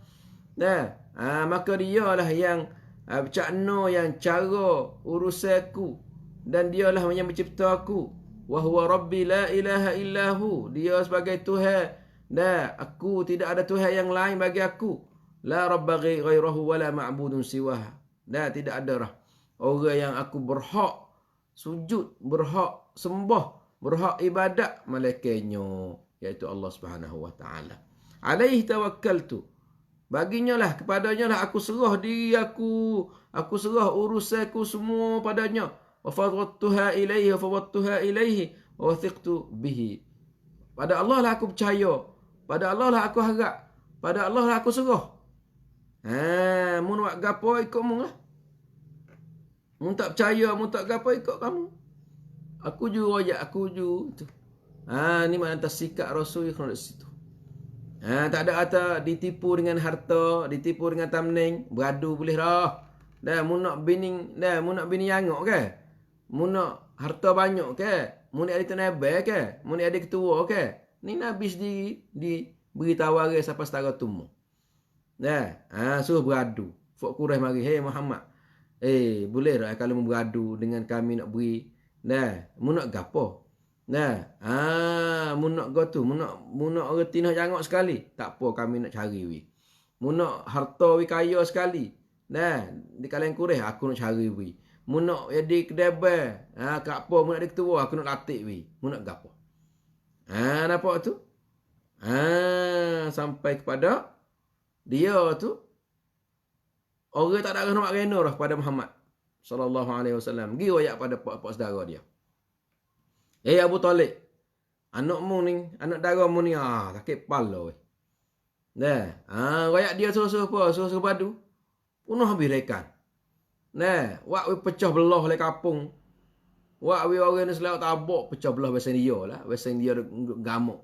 Maka dialah yang bercakna, yang cara urusanku, dan dialah yang mencipta aku. Wa huwa rabbi la ilaha illahu. Dia sebagai Tuhan. Aku tidak ada Tuhan yang lain bagi aku. La rabba ghairahu wa la ma'budun siwaha. Tidak ada dah orang yang aku berhak sujud, berhak sembah, berhak ibadat malaikatnya, iaitu Allah Subhanahu wa taala. Alaihi tawakkaltu. Baginya lah, kepadanya lah aku serah diri aku serah urusanku semua padanya. Wa fawwadtuha ilaihi wa fawwadtuha ilaihi wa wathiqtu bihi. Pada Allah lah aku percaya, pada Allah lah aku harap, pada Allah lah aku serah. Mun buat gapo ikut mung lah. Mun tak percaya, mun tak gapo ikut kamu. Aku ju royak, aku ju tu. Ni makna sikap Rasul kena di situ. Tak ada kata ditipu dengan harta, ditipu dengan tamning, beradu boleh dah. Mun nak bini yangok ke? Mun nak harta banyak ke? Mun nak ada tenaga ke? Mun nak ada ketua ke? Ni Nabi sendiri diberitahu orang sampai setara tumu. Suruh beradu. Fok kurang mari, hey Muhammad. Boleh tak kalau mau beradu dengan kami nak beri? Mun nak gapo? Mun nak gotu, mun nak reti nak jangok sekali. Tak apa kami nak cari wi. Mun nak harta wi kaya sekali. Di kalian kurang aku nak cari wi. Mun nak jadi kedai, kak apa mun nak ada ketua aku nak latih wi. Mun nak gapo? Nampak tu? Sampai kepada dia tu orang tak ada nak rena dah pada Muhammad sallallahu alaihi wasallam. Gi royak pada pak saudara dia. Abu Talib, anakmu ni, anak daramu ni sakit kepala weh. Royak dia suruh apa? Suruh padu. Punuh habis rekan. Wak we pecah belah oleh kampung. Wak we orang ni selawat tabok pecah belah bahasa dia lah. Bahasa dia gamuk.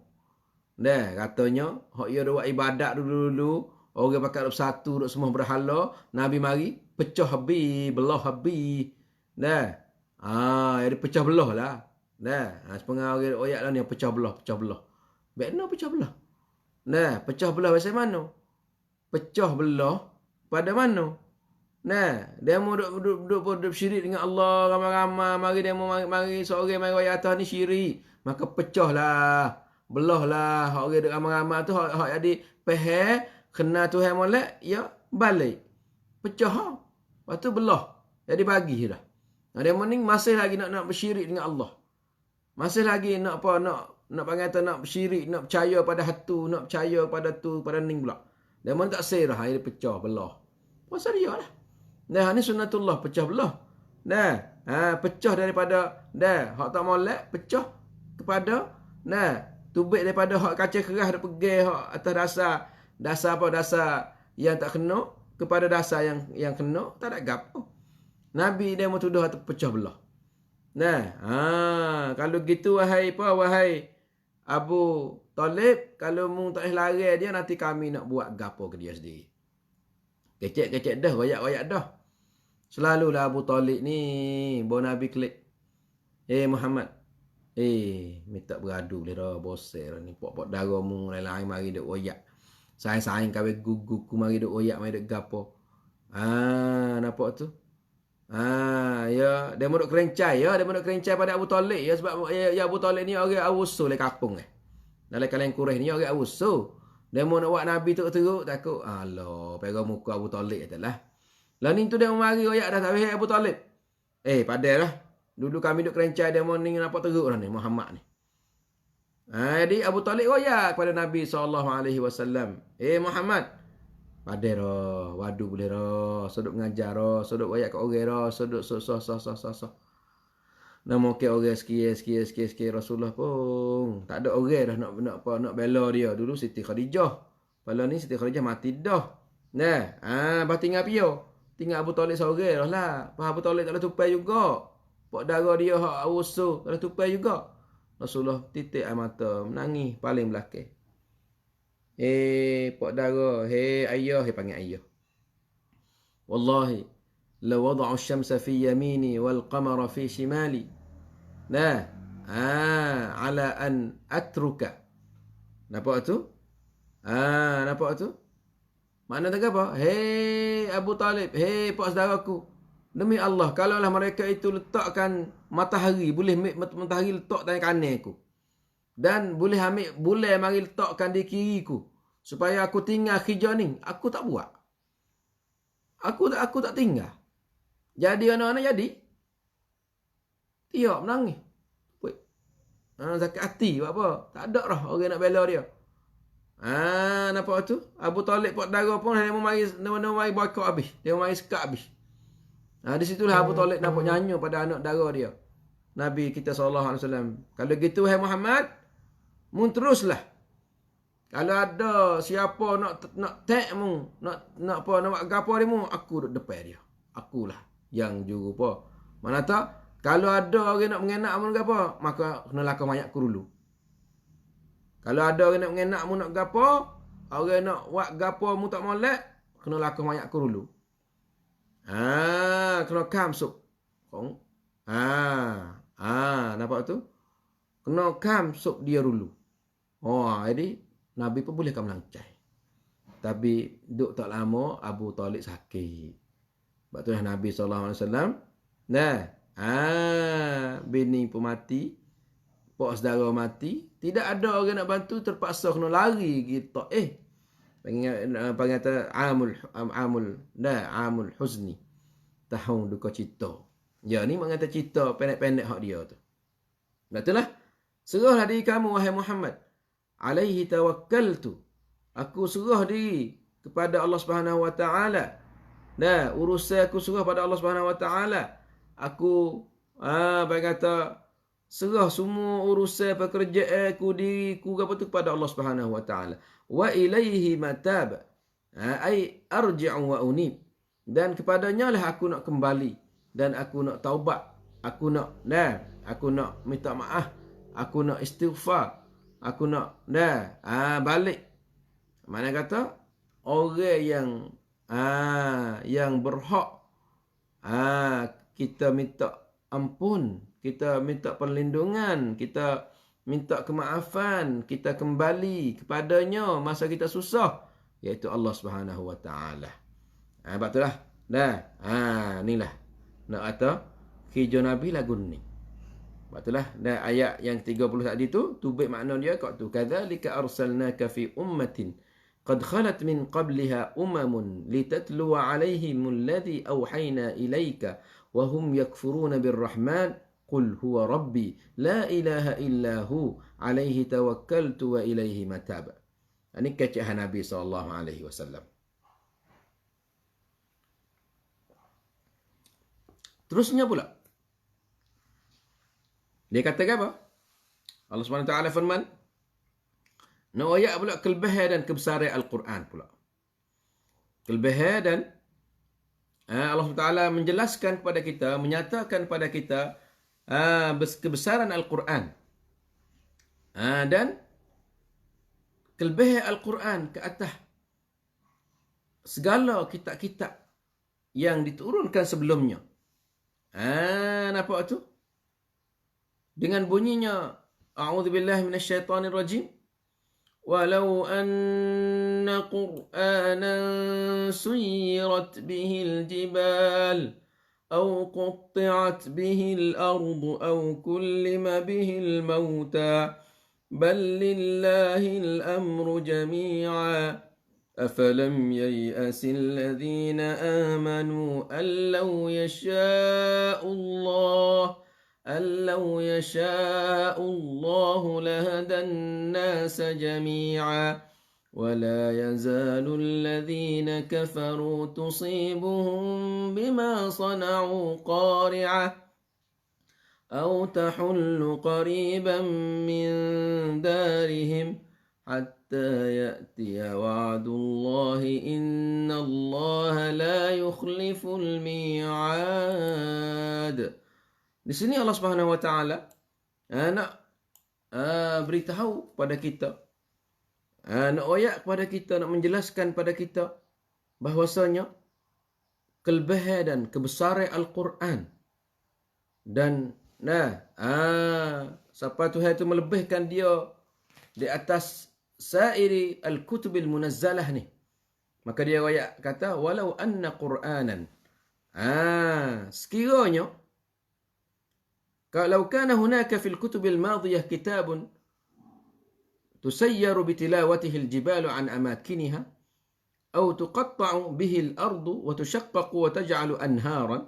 Katanya hak dia buat ibadat dulu-dulu. Orang pakai satu duk semua berhala, Nabi mari pecah habis, belah habis. Jadi pecah belah lah. Sepengah orang oyak lah ni pecah belah. Bekna pecah belah. Pecah belah bahasa mana? Pecah belah pada mana? Dia mau duduk syirik dengan Allah ramai-ramai, mari dia mau mari seorang mari oyak atas ni syirik, maka pecahlah, belahlah. Hak orang duk ramai-ramai tu hak jadi peheh kena Tuhan molek, ya balik. Pecah. Lepas tu belah. Jadi bagi dah. Dia mending masih lagi nak bersyirik dengan Allah. Masih lagi nak apa, nak panggil nak bersyirik, nak percaya pada hatu, nak percaya pada tu, pada ning pula. Dia tak serah, dia pecah, belah. Pasal dia lah. Ni sunnatullah, pecah belah. Pecah daripada, hak tak molek, pecah kepada, tubik daripada hak kaca keras, dia pergi hak atas dasar apa? Dasar yang tak kena kepada dasar yang kena, tak ada gapo. Nabi dia mau tuduh atau pecah belah. Kalau gitu wahai Abu Talib, kalau mu tak lari dia, nanti kami nak buat gapo ke dia sendiri. Kecek-kecek dah, royak-royak dah. Selalulah Abu Talib ni, bawa Nabi klik. Muhammad. Minta beradu boleh dah, boser ni. Pok-pok darah mu, lain-lain mari duk royak. Saing-saing kawin guguku mari duk royak, mari duk gapo. Nampak tu? Ya, dia mau duk kerencai ya, dia mau duk kerencai pada Abu Talib ya, sebab ya Abu Talib ni orang awusu le kampung dalam kalian Quraisy ni orang awusu. Dia mau nak buat Nabi tu teruk takut. Allah, pegang muka Abu Talib katalah. Lah ni tu dia mari royak dah tak Abu Talib. Padahlah. Dulu kami duk kerencai dia mau ni nampak teruk dah ni Muhammad ni. Jadi Abu Talib royak kepada Nabi SAW. Muhammad, padai dah, wadu boleh dah, sodok mengajar dah, sodok royak kat orang dah, sodok so. Nama ke orang sikit Rasulullah pun tak ada orang dah nak bela dia. Dulu Siti Khadijah. Pala ni Siti Khadijah mati dah. Bah tinggal pio. Tinggal Abu Talib seorang lah. Bah Abu Talib tak ada tupai juga. Pok darah dia hak awusu tak ada tupai juga. Rasulullah titik air mata, menangis paling belakang. Pok darah, ayah, panggil ayah. Wallahi, la wada'u syamsa fi yamini wal qamara fi shimali. Ala an atruka. Nampak tu? Nampak tu? Makna tak apa? Abu Talib, pak saudaraku. Demi Allah, kalaulah mereka itu letakkan matahari, boleh matahari letak dalam kananku. Dan boleh ambil bulan mari letakkan di kiriku supaya aku tinggal hijau ni, aku tak buat. Aku tak tinggal. Jadi anak-anak jadi. Tiap menangis. Sakit hati buat apa? Tak ada dah orang nak bela dia. Nampak tu? Abu Talib pot darah pun dia mau mari boykot habis. Dia mau mari sekat habis. Di situlah Abu Talib nampak nyanyi pada anak darah dia. Nabi kita SAW. Kalau gitu Muhammad, mun teruslah. Kalau ada siapa nak tag mu, nak buat gapo dia mu, aku duduk depan dia. Akulah yang juru apa. Mana tak? Kalau ada orang nak mengenak mu gapo, maka kena lakon mayat aku dulu. Kalau ada orang nak mengenak mu nak gapo, orang nak buat gapo mu tak molek, kena lakon mayat aku dulu. Kena kamsuk. Nampak tu? Kena kamsuk dia dulu. Jadi Nabi pun boleh melancai. Tapi duk tak lama Abu Talib sakit. Sebab tu Nabi SAW. Bini pun mati. Pak saudara mati. Tidak ada orang nak bantu, terpaksa kena lari gitu. Panggil kata amul huzni. Tahun duka cita. Ya ni mengata cita pendek-pendek hak dia tu. Itulah. Serahlah diri kamu wahai Muhammad. Alaihi tawakkaltu. Aku serah diri kepada Allah Subhanahu wa taala. Urusan aku serah pada Allah Subhanahu wa taala. Aku kata serah semua urusan pekerjaan aku, diriku apa tu kepada Allah Subhanahu wa taala. Wa ilaihi matab. Ai arji'u wa unib. Dan kepadanya lah aku nak kembali dan aku nak taubat. Aku nak minta maaf. Aku nak istighfar. Aku nak balik. Mana kata orang yang berhak kita minta ampun, kita minta perlindungan, kita minta kemaafan, kita kembali kepadanya masa kita susah, iaitu Allah Subhanahu wa taala. Sebab itulah. Inilah nak kata hijau Nabi lagu ni. Sebab itulah ayat yang 30 tadi tu tubik makna dia kat tu. Kadzalika arsalnaka fi ummatin qad khalat min qabliha umamun litatluwa alaihim alladhi awhayna ilayka wa hum yakfuruna birrahman qul huwa rabbi la ilaha illa hu alaihi tawakkaltu wa ilaihi matab. Ini kecah Nabi SAW. Terusnya pula dia kata apa? Allah SWT firman, nak ayat pula kelebihan dan kebesaran Al-Quran pula. Kelebihan dan Allah SWT menjelaskan kepada kita, menyatakan kepada kita kebesaran Al-Quran. Dan kelebihan Al-Quran ke atas segala kitab-kitab yang diturunkan sebelumnya. Nampak tu? Dengan bunyinya a'udzubillahi minasyaitonirrajim. Walau anna Qur'anan suyirat bihil jibal أو قطعت به الأرض أو كلم به الموتى بل لله الأمر جميعا أفلم ييأس الذين آمنوا أن لو يشاء الله لهدى الناس جميعا ولا يزال الذين كفروا تصيبهم بما صنعوا قارعة أو تحل قريبا من دارهم حتى يأتي وعد الله إن الله لا يخلف الميعاد. Di sini Allah Subhanahu wa taala nak beritahu pada kita, nak ayat kepada kita, nak menjelaskan pada kita bahwasanya kelebihan dan kebesaran Al-Quran. Dan siapa Tuhan itu melebihkan dia di atas sairi al-kutubil munazzalah ni. Maka dia ayat kata walau anna Qur'anan. Sekiranya kalau kana hunaka fil kutubil madiyah kitabun تسير بتلاوته الجبال عن أماكنها أو تقطع به الأرض وتشقق وتجعل أنهارا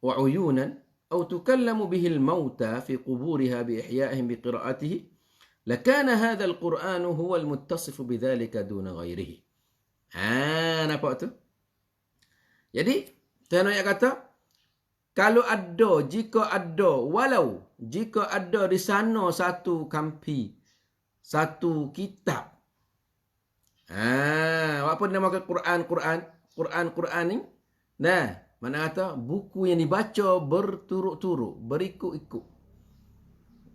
وعيونا أو تكلم به الموتى في قبورها بإحيائهم بقراءته لكان هذا القرآن هو المتصف بذلك دون غيره. Nampak tu? Jadi Tuhan ayat kata kalau ada, jika ada, jika ada di sana satu kampi, satu kitab. Apa nama Quran ni? Mana kata buku yang dibaca berturut-turut, berikut-ikut.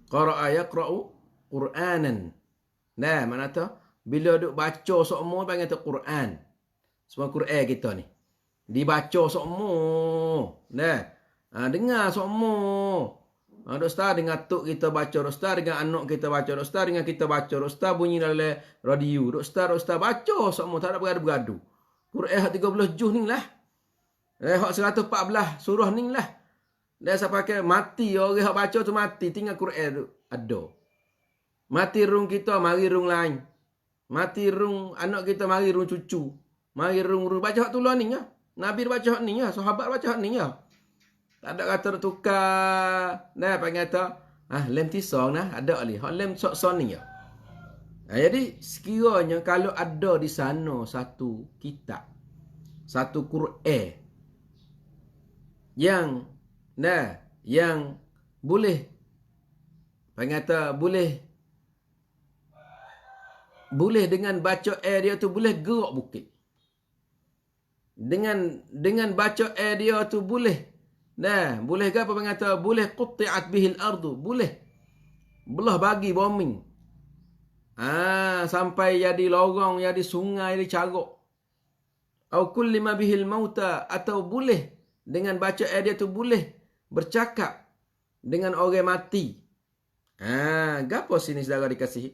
Qara'a yaqra'u Qur'anan. Mana kata bila duk baca semua panggil tu Quran. Semua Quran kita ni dibaca semua. Dengar semua. Dok start dengan tok kita baca, dok start dengan anak kita baca, dok start dengan kita baca, dok start bunyi dalam radio, dok start baca semua, tak ada bergaduh-gaduh. Quran hak 30 juz ni lah. Hak 114 surah ni lah. Dia sampai ke mati orang hak baca tu mati, tinggal Quran tu ada. Mati rung kita, mari rung lain. Mati rung anak kita, mari rung cucu. Mari rung baca hak tu lah ni ya. Nabi baca hak ni ya, sahabat baca hak ni ya. Tak ada kata tukar. Panggil kata lem tisong ada ali. Hak lem sok-sok ni ya. Jadi sekiranya kalau ada di sana satu kitab, satu Quran yang boleh panggil kata boleh dengan baca dia tu boleh gerak bukit. Dengan baca dia tu boleh boleh ke apa kata boleh qutti'at bihil ardu, boleh belah bagi bumi sampai jadi lorong, jadi sungai, jadi caruk. Au kullima bihil mauta, atau boleh dengan baca dia tu boleh bercakap dengan orang mati. Gapo sini saudara dikasihi?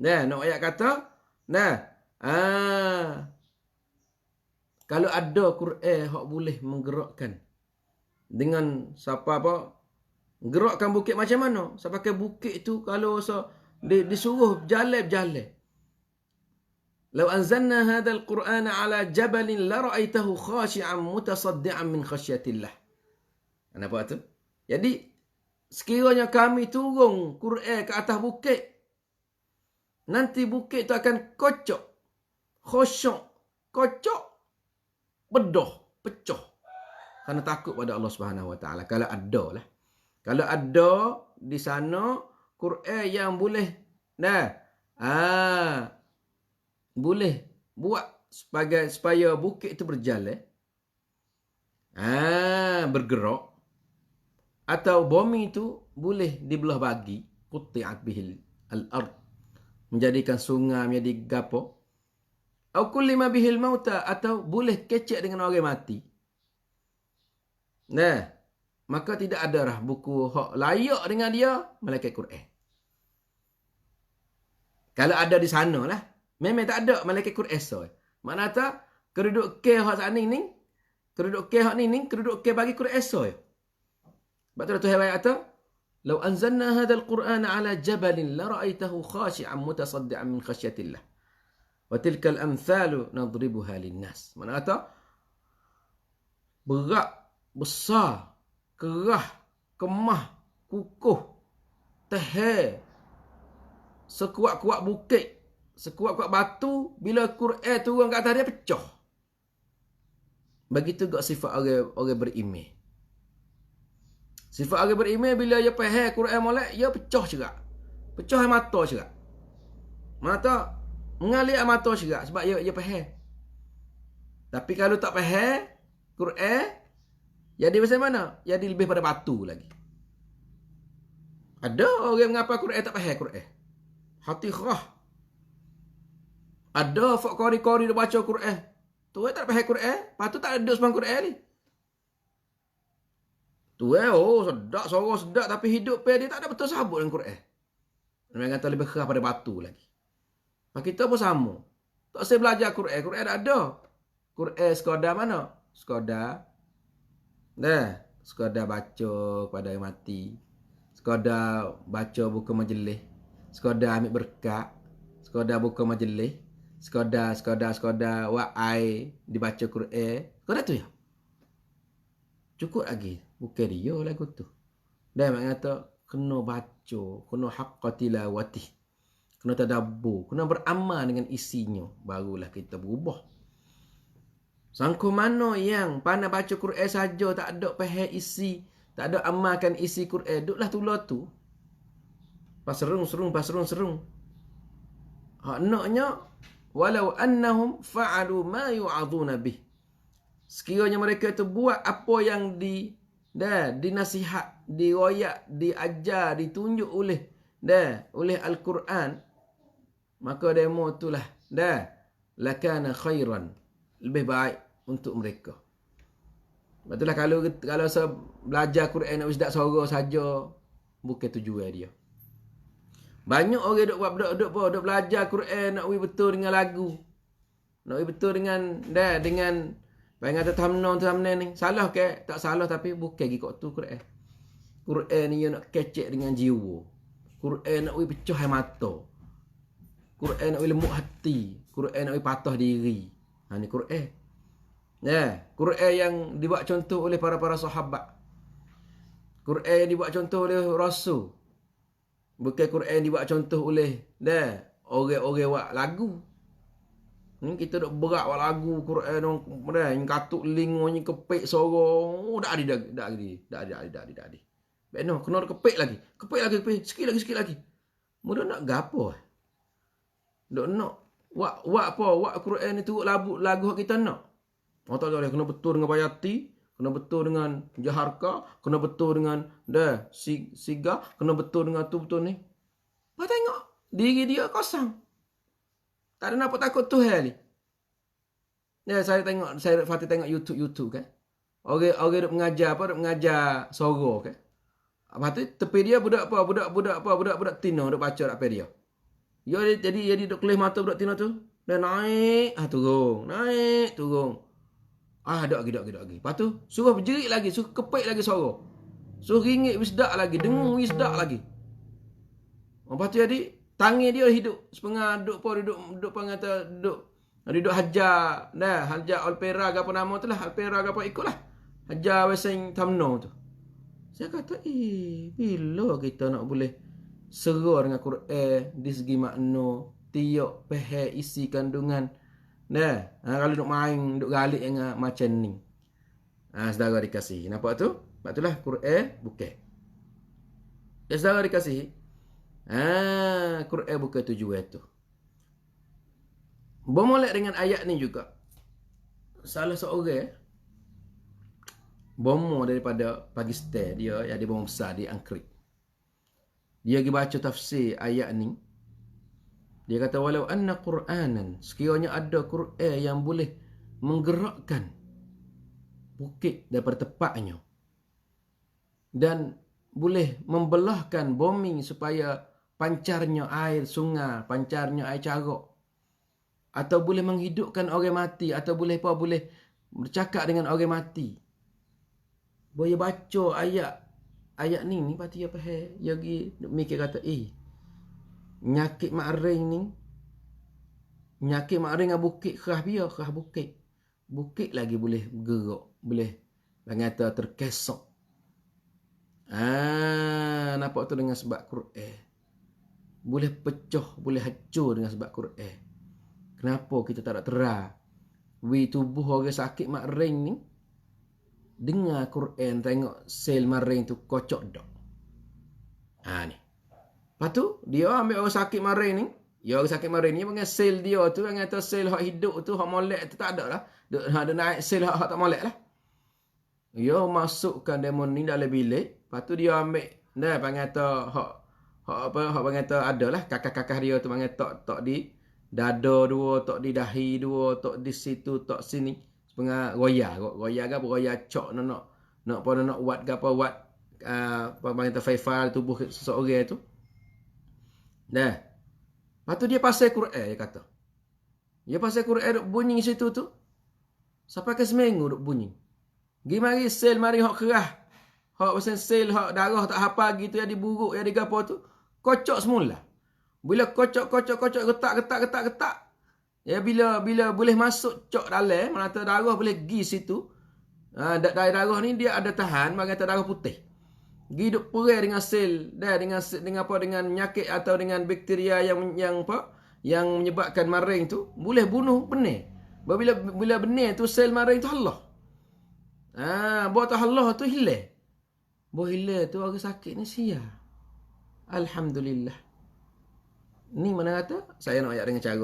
Nak ayat kata kalau ada Quran hak boleh menggerakkan dengan gerakkan bukit macam mana? Sampai bukit tu kalau disuruh berjalan. Lau anzalna hadzal Qur'ana ala jabalin la ra'aitahu khashi'an mutasaddian min khasyatillah. Nampak tu? Jadi sekiranya kami turun Quran ke atas bukit, nanti bukit tu akan kocok, khusyuk, bedah, pecah. Kerana takut pada Allah Subhanahu Wa Taala. Kalau ada lah. Kalau ada di sana Quran yang boleh boleh buat supaya bukit itu berjalan, bergerak, atau bumi itu boleh dibelah bagi, qutti'at bihil al-ard, menjadikan sungai menjadi gapo. Au kullima bihil mauta, atau boleh kecek dengan orang mati. Nah, maka tidak ada dah buku hak layak dengan dia malaikat Quran. Kalau ada di sana lah. Memang tak ada malaikat Quran so. Mana tak keduduk ke hak saat ni, keduduk ke hak ni, keduduk ke bagi Quran so. Sebab tu Tuhan ayat kata, "Lau anzalna hadzal Qur'ana 'ala jabalin la ra'aitahu khashi'an mutasaddian min khasyatillah. Wa tilkal amthalu nadribuha lin-nas." Mana kata berat, besar, kerah, kemah, kukuh, tehir, sekuat-kuat bukit, sekuat-kuat batu, bila Quran turun kat atas dia pecah. Begitu juga sifat orang beriman. Sifat orang beriman bila dia faham Quran molek, dia pecah cerak. Pecah mata cerak. Mata mengalir mata cerak sebab dia faham. Tapi kalau tak faham Quran, jadi macam mana? Jadi lebih pada batu lagi. Ada orang mengapa Quran tak faham Quran. Hati khah. Ada fak kori-kori dia baca Quran. Tu tak faham Quran, lepas tu tak ada semang Quran ni. Tu sedap, suara sedap tapi hidup dia tak ada betul sabut dengan Quran. Memang kata lebih keras pada batu lagi. Pak kita pun sama. Tak saya belajar Quran, Quran tak ada. Quran sekadar mana? Sekadar baca kepada yang mati. Sekadar baca buku majlis. Sekadar ambil berkat. Sekadar buku majlis. Sekadar wa'ai dibaca Quran. Sekadar tu ya. Cukup lagi. Bukan dia lagu tu. Dan mak kata kena baca, kena haqqa tilawati. Kena tadabbur, kena beramal dengan isinya, barulah kita berubah. Sangko mana yang pandai baca Quran saja tak ada faham isi, tak ada amalkan isi Quran, duduklah tulah tu. Pasrung. Haknaknya walau annahum fa'alu ma yu'aduna bih. Sekiranya mereka itu buat apa yang dinasihat, diroyak, diajar, ditunjuk oleh Al-Quran, maka demo itulah lakana khairan, lebih baik untuk mereka. Betullah kalau saya belajar Quran nak sedap suara saja, bukan tujuan dia. Banyak orang duk belajar Quran nak betul dengan lagu. Nak betul dengan bayang kata thumbnail ni. Salah ke? Tak salah tapi bukan lagi kok tu Quran. Quran ni nak kecek dengan jiwa. Quran nak pecah mata. Quran nak lembut hati. Quran nak patah diri. Ni Quran. Quran yang dibuat contoh oleh para sahabat. Quran yang dibuat contoh oleh Rasul. Bukan Quran yang dibuat contoh oleh orang-orang buat lagu. Kita duk berat buat lagu Quran yang katuk lingonya kepek suara. Tak ada. Beno kena kepek lagi. Sikit lagi. Mudah nak gapo? Dok nak buat apa? Buat Quran ni turut lagu kita nak. Tak boleh kena betul dengan bayati, kena betul dengan jaharka, kena betul dengan siga, kena betul dengan tu betul ni. Kau tengok diri dia kosong. Tak ada nampak takut Tuhan ni. Saya Fatih tengok YouTube kan. Orang duk mengajar duk mengajar suara kan. Lepas tu tepi dia budak Tino duk baca dekat dia. Jadi duk kelih mata budak Tino tu. Dan naik, turun. Naik, turun. Tak lagi. Lepas tu suruh berjerit lagi, suruh kepek lagi suara. Suruh ringit wisdak lagi, dengung wisdak lagi. Lepas tu jadi tangi dia hidup sepengah duduk hajar hajar Alpera apa nama tu lah, Alpera apa ikutlah hajar Weseng Tamno tu. Saya kata bila kita nak boleh serah dengan Quran di segi makna, tiap faham isi kandungan kalau duk main duk galik dengan macam ni. Saudara dikasihi, nampak tu? Sebab itulah Quran bukan. Saudara dikasihi, Quran bukan tujuan tu. Bermulai dengan ayat ni juga. Salah seorang bomo daripada Pakistan, dia bomo besar di Angkrik. Dia pergi baca tafsir ayat ni. Dia kata walau anna Qur'anan, sekiranya ada Quran yang boleh menggerakkan bukit daripada tepatnya dan boleh membelahkan bumi supaya pancarnya air sungai, pancarnya air carok, atau boleh menghidupkan orang mati, atau boleh bercakap dengan orang mati. Boleh baca ayat ni pasti dia faham. Dia pergi mikir kata, nyakit maring dengan bukit kerah biar, kerah bukit. Bukit lagi boleh bergerak, boleh kata terkesok. Nampak tu dengan sebab Quran. Boleh pecah, boleh hancur dengan sebab Quran. Kenapa kita tak nak terah? Tubuh orang sakit maring ni, dengar Quran, tengok sel maring tu kocok dak. Ni. Lepas tu, dia ambil orang sakit maring ni. Ya, orang sakit maring ni, panggil sel dia tu, yang kata sel hak hidup tu, hak molek tu tak ada lah. Dia naik sel hak tak molek lah. Dia masukkan demon ni dalam bilik. Lepas tu dia ambil, panggil kata hak panggil kata adalah kakak-kakak dia tu panggil tok di dada dua, tok di dahi dua, tok di situ, tok sini. Setengah goyah ke apa, goyah cok nak wat ke apa, wat apa panggil kata faifal tubuh seseorang tu. Lepas tu dia pasal Quran, dia kata. Dia pasal Quran duk bunyi situ tu. Sampai ke seminggu duk bunyi. Gimari sel mari hak kerah. Hak pasal sel hak darah tak hafal gitu yang diburuk yang digapo tu. Kocok semula. Bila kocok getak. Ya bila boleh masuk cok dalam, mana tu darah boleh pergi situ. Dari darah ni dia ada tahan bagi kata darah putih. Gi duk perai dengan sel, dengan penyakit atau dengan bakteria yang menyebabkan maring tu, boleh bunuh benih. Bila benih tu sel maring tu Allah. Buat Allah tu hilang. Hilang tu orang sakit ni sia. Alhamdulillah. Ni mana kata saya nak ayat dengan cara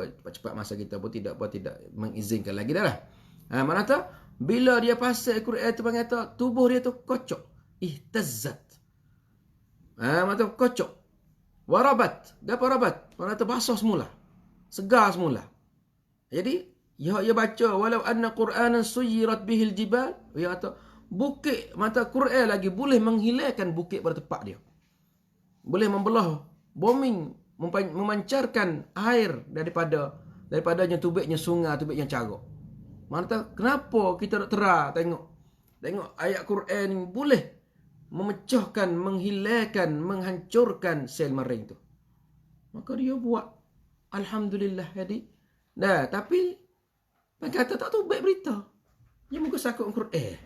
cepat-cepat masa kita pun tidak mengizinkan lagi dah lah. Mana kata bila dia pasal Quran tu panggil kata tubuh dia tu kocok, ihtazzat. Macam kocok. Warabat, gapo rabat? Mana kata basah semula. Segar semula. Jadi ia baca walau anna Qur'anan suyirat bihil jibal, dia kata bukit mata Quran lagi boleh menghilangkan bukit pada tempat dia. Boleh membelah bumi, memancarkan air daripadanya tubiknya sungai, tubiknya carok. Mana kenapa kita nak terah tengok ayat Quran ni boleh memecahkan, menghilangkan, menghancurkan sel maring tu. Maka dia buat. Alhamdulillah jadi. Tapi kata tak tubik berita. Dia muka sakut Quran.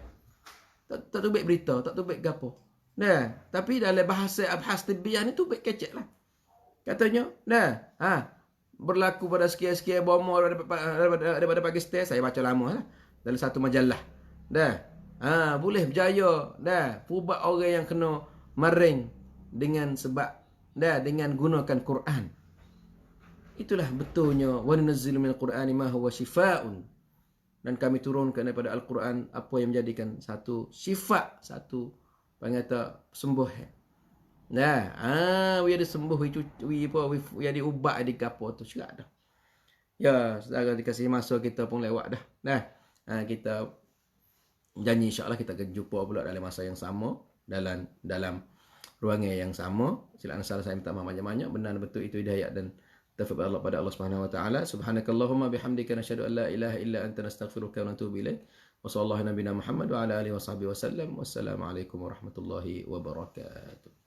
Tak tubik berita, tak tubik gapo. Tapi dalam bahasa abhas tibbiyah ni tubik kecek lah. Katanya, berlaku pada sekian-sekian bomor daripada Pakistan. Saya baca lama lah. Dalam satu majalah. Boleh berjaya. Pubat orang yang kena maring dengan gunakan Quran. Itulah betulnya. Wa nunazzilu minal Qur'ani ma huwa shifaa'un. Dan kami turunkan daripada Al-Quran apa yang menjadikan satu syifa, satu pengata sembuh. We ada sembuh, we ada ubat di gapo tu juga dah. Ya, saudara dikasih masa kita pun lewat dah. Kita janji insya-Allah kita akan jumpa pula dalam masa yang sama, dalam ruangan yang sama. Silakan salah saya minta maaf banyak-banyak. Benar betul itu hidayah dan taufiq Allah pada Allah Subhanahu wa taala. Subhanakallahumma bihamdika nasyhadu an la ilaha illa anta nastaghfiruka wa natubu ilaik. Wa sallallahu nabiyana Muhammad wa ala alihi wa sahbihi wasallam. Wassalamu alaikum warahmatullahi wabarakatuh.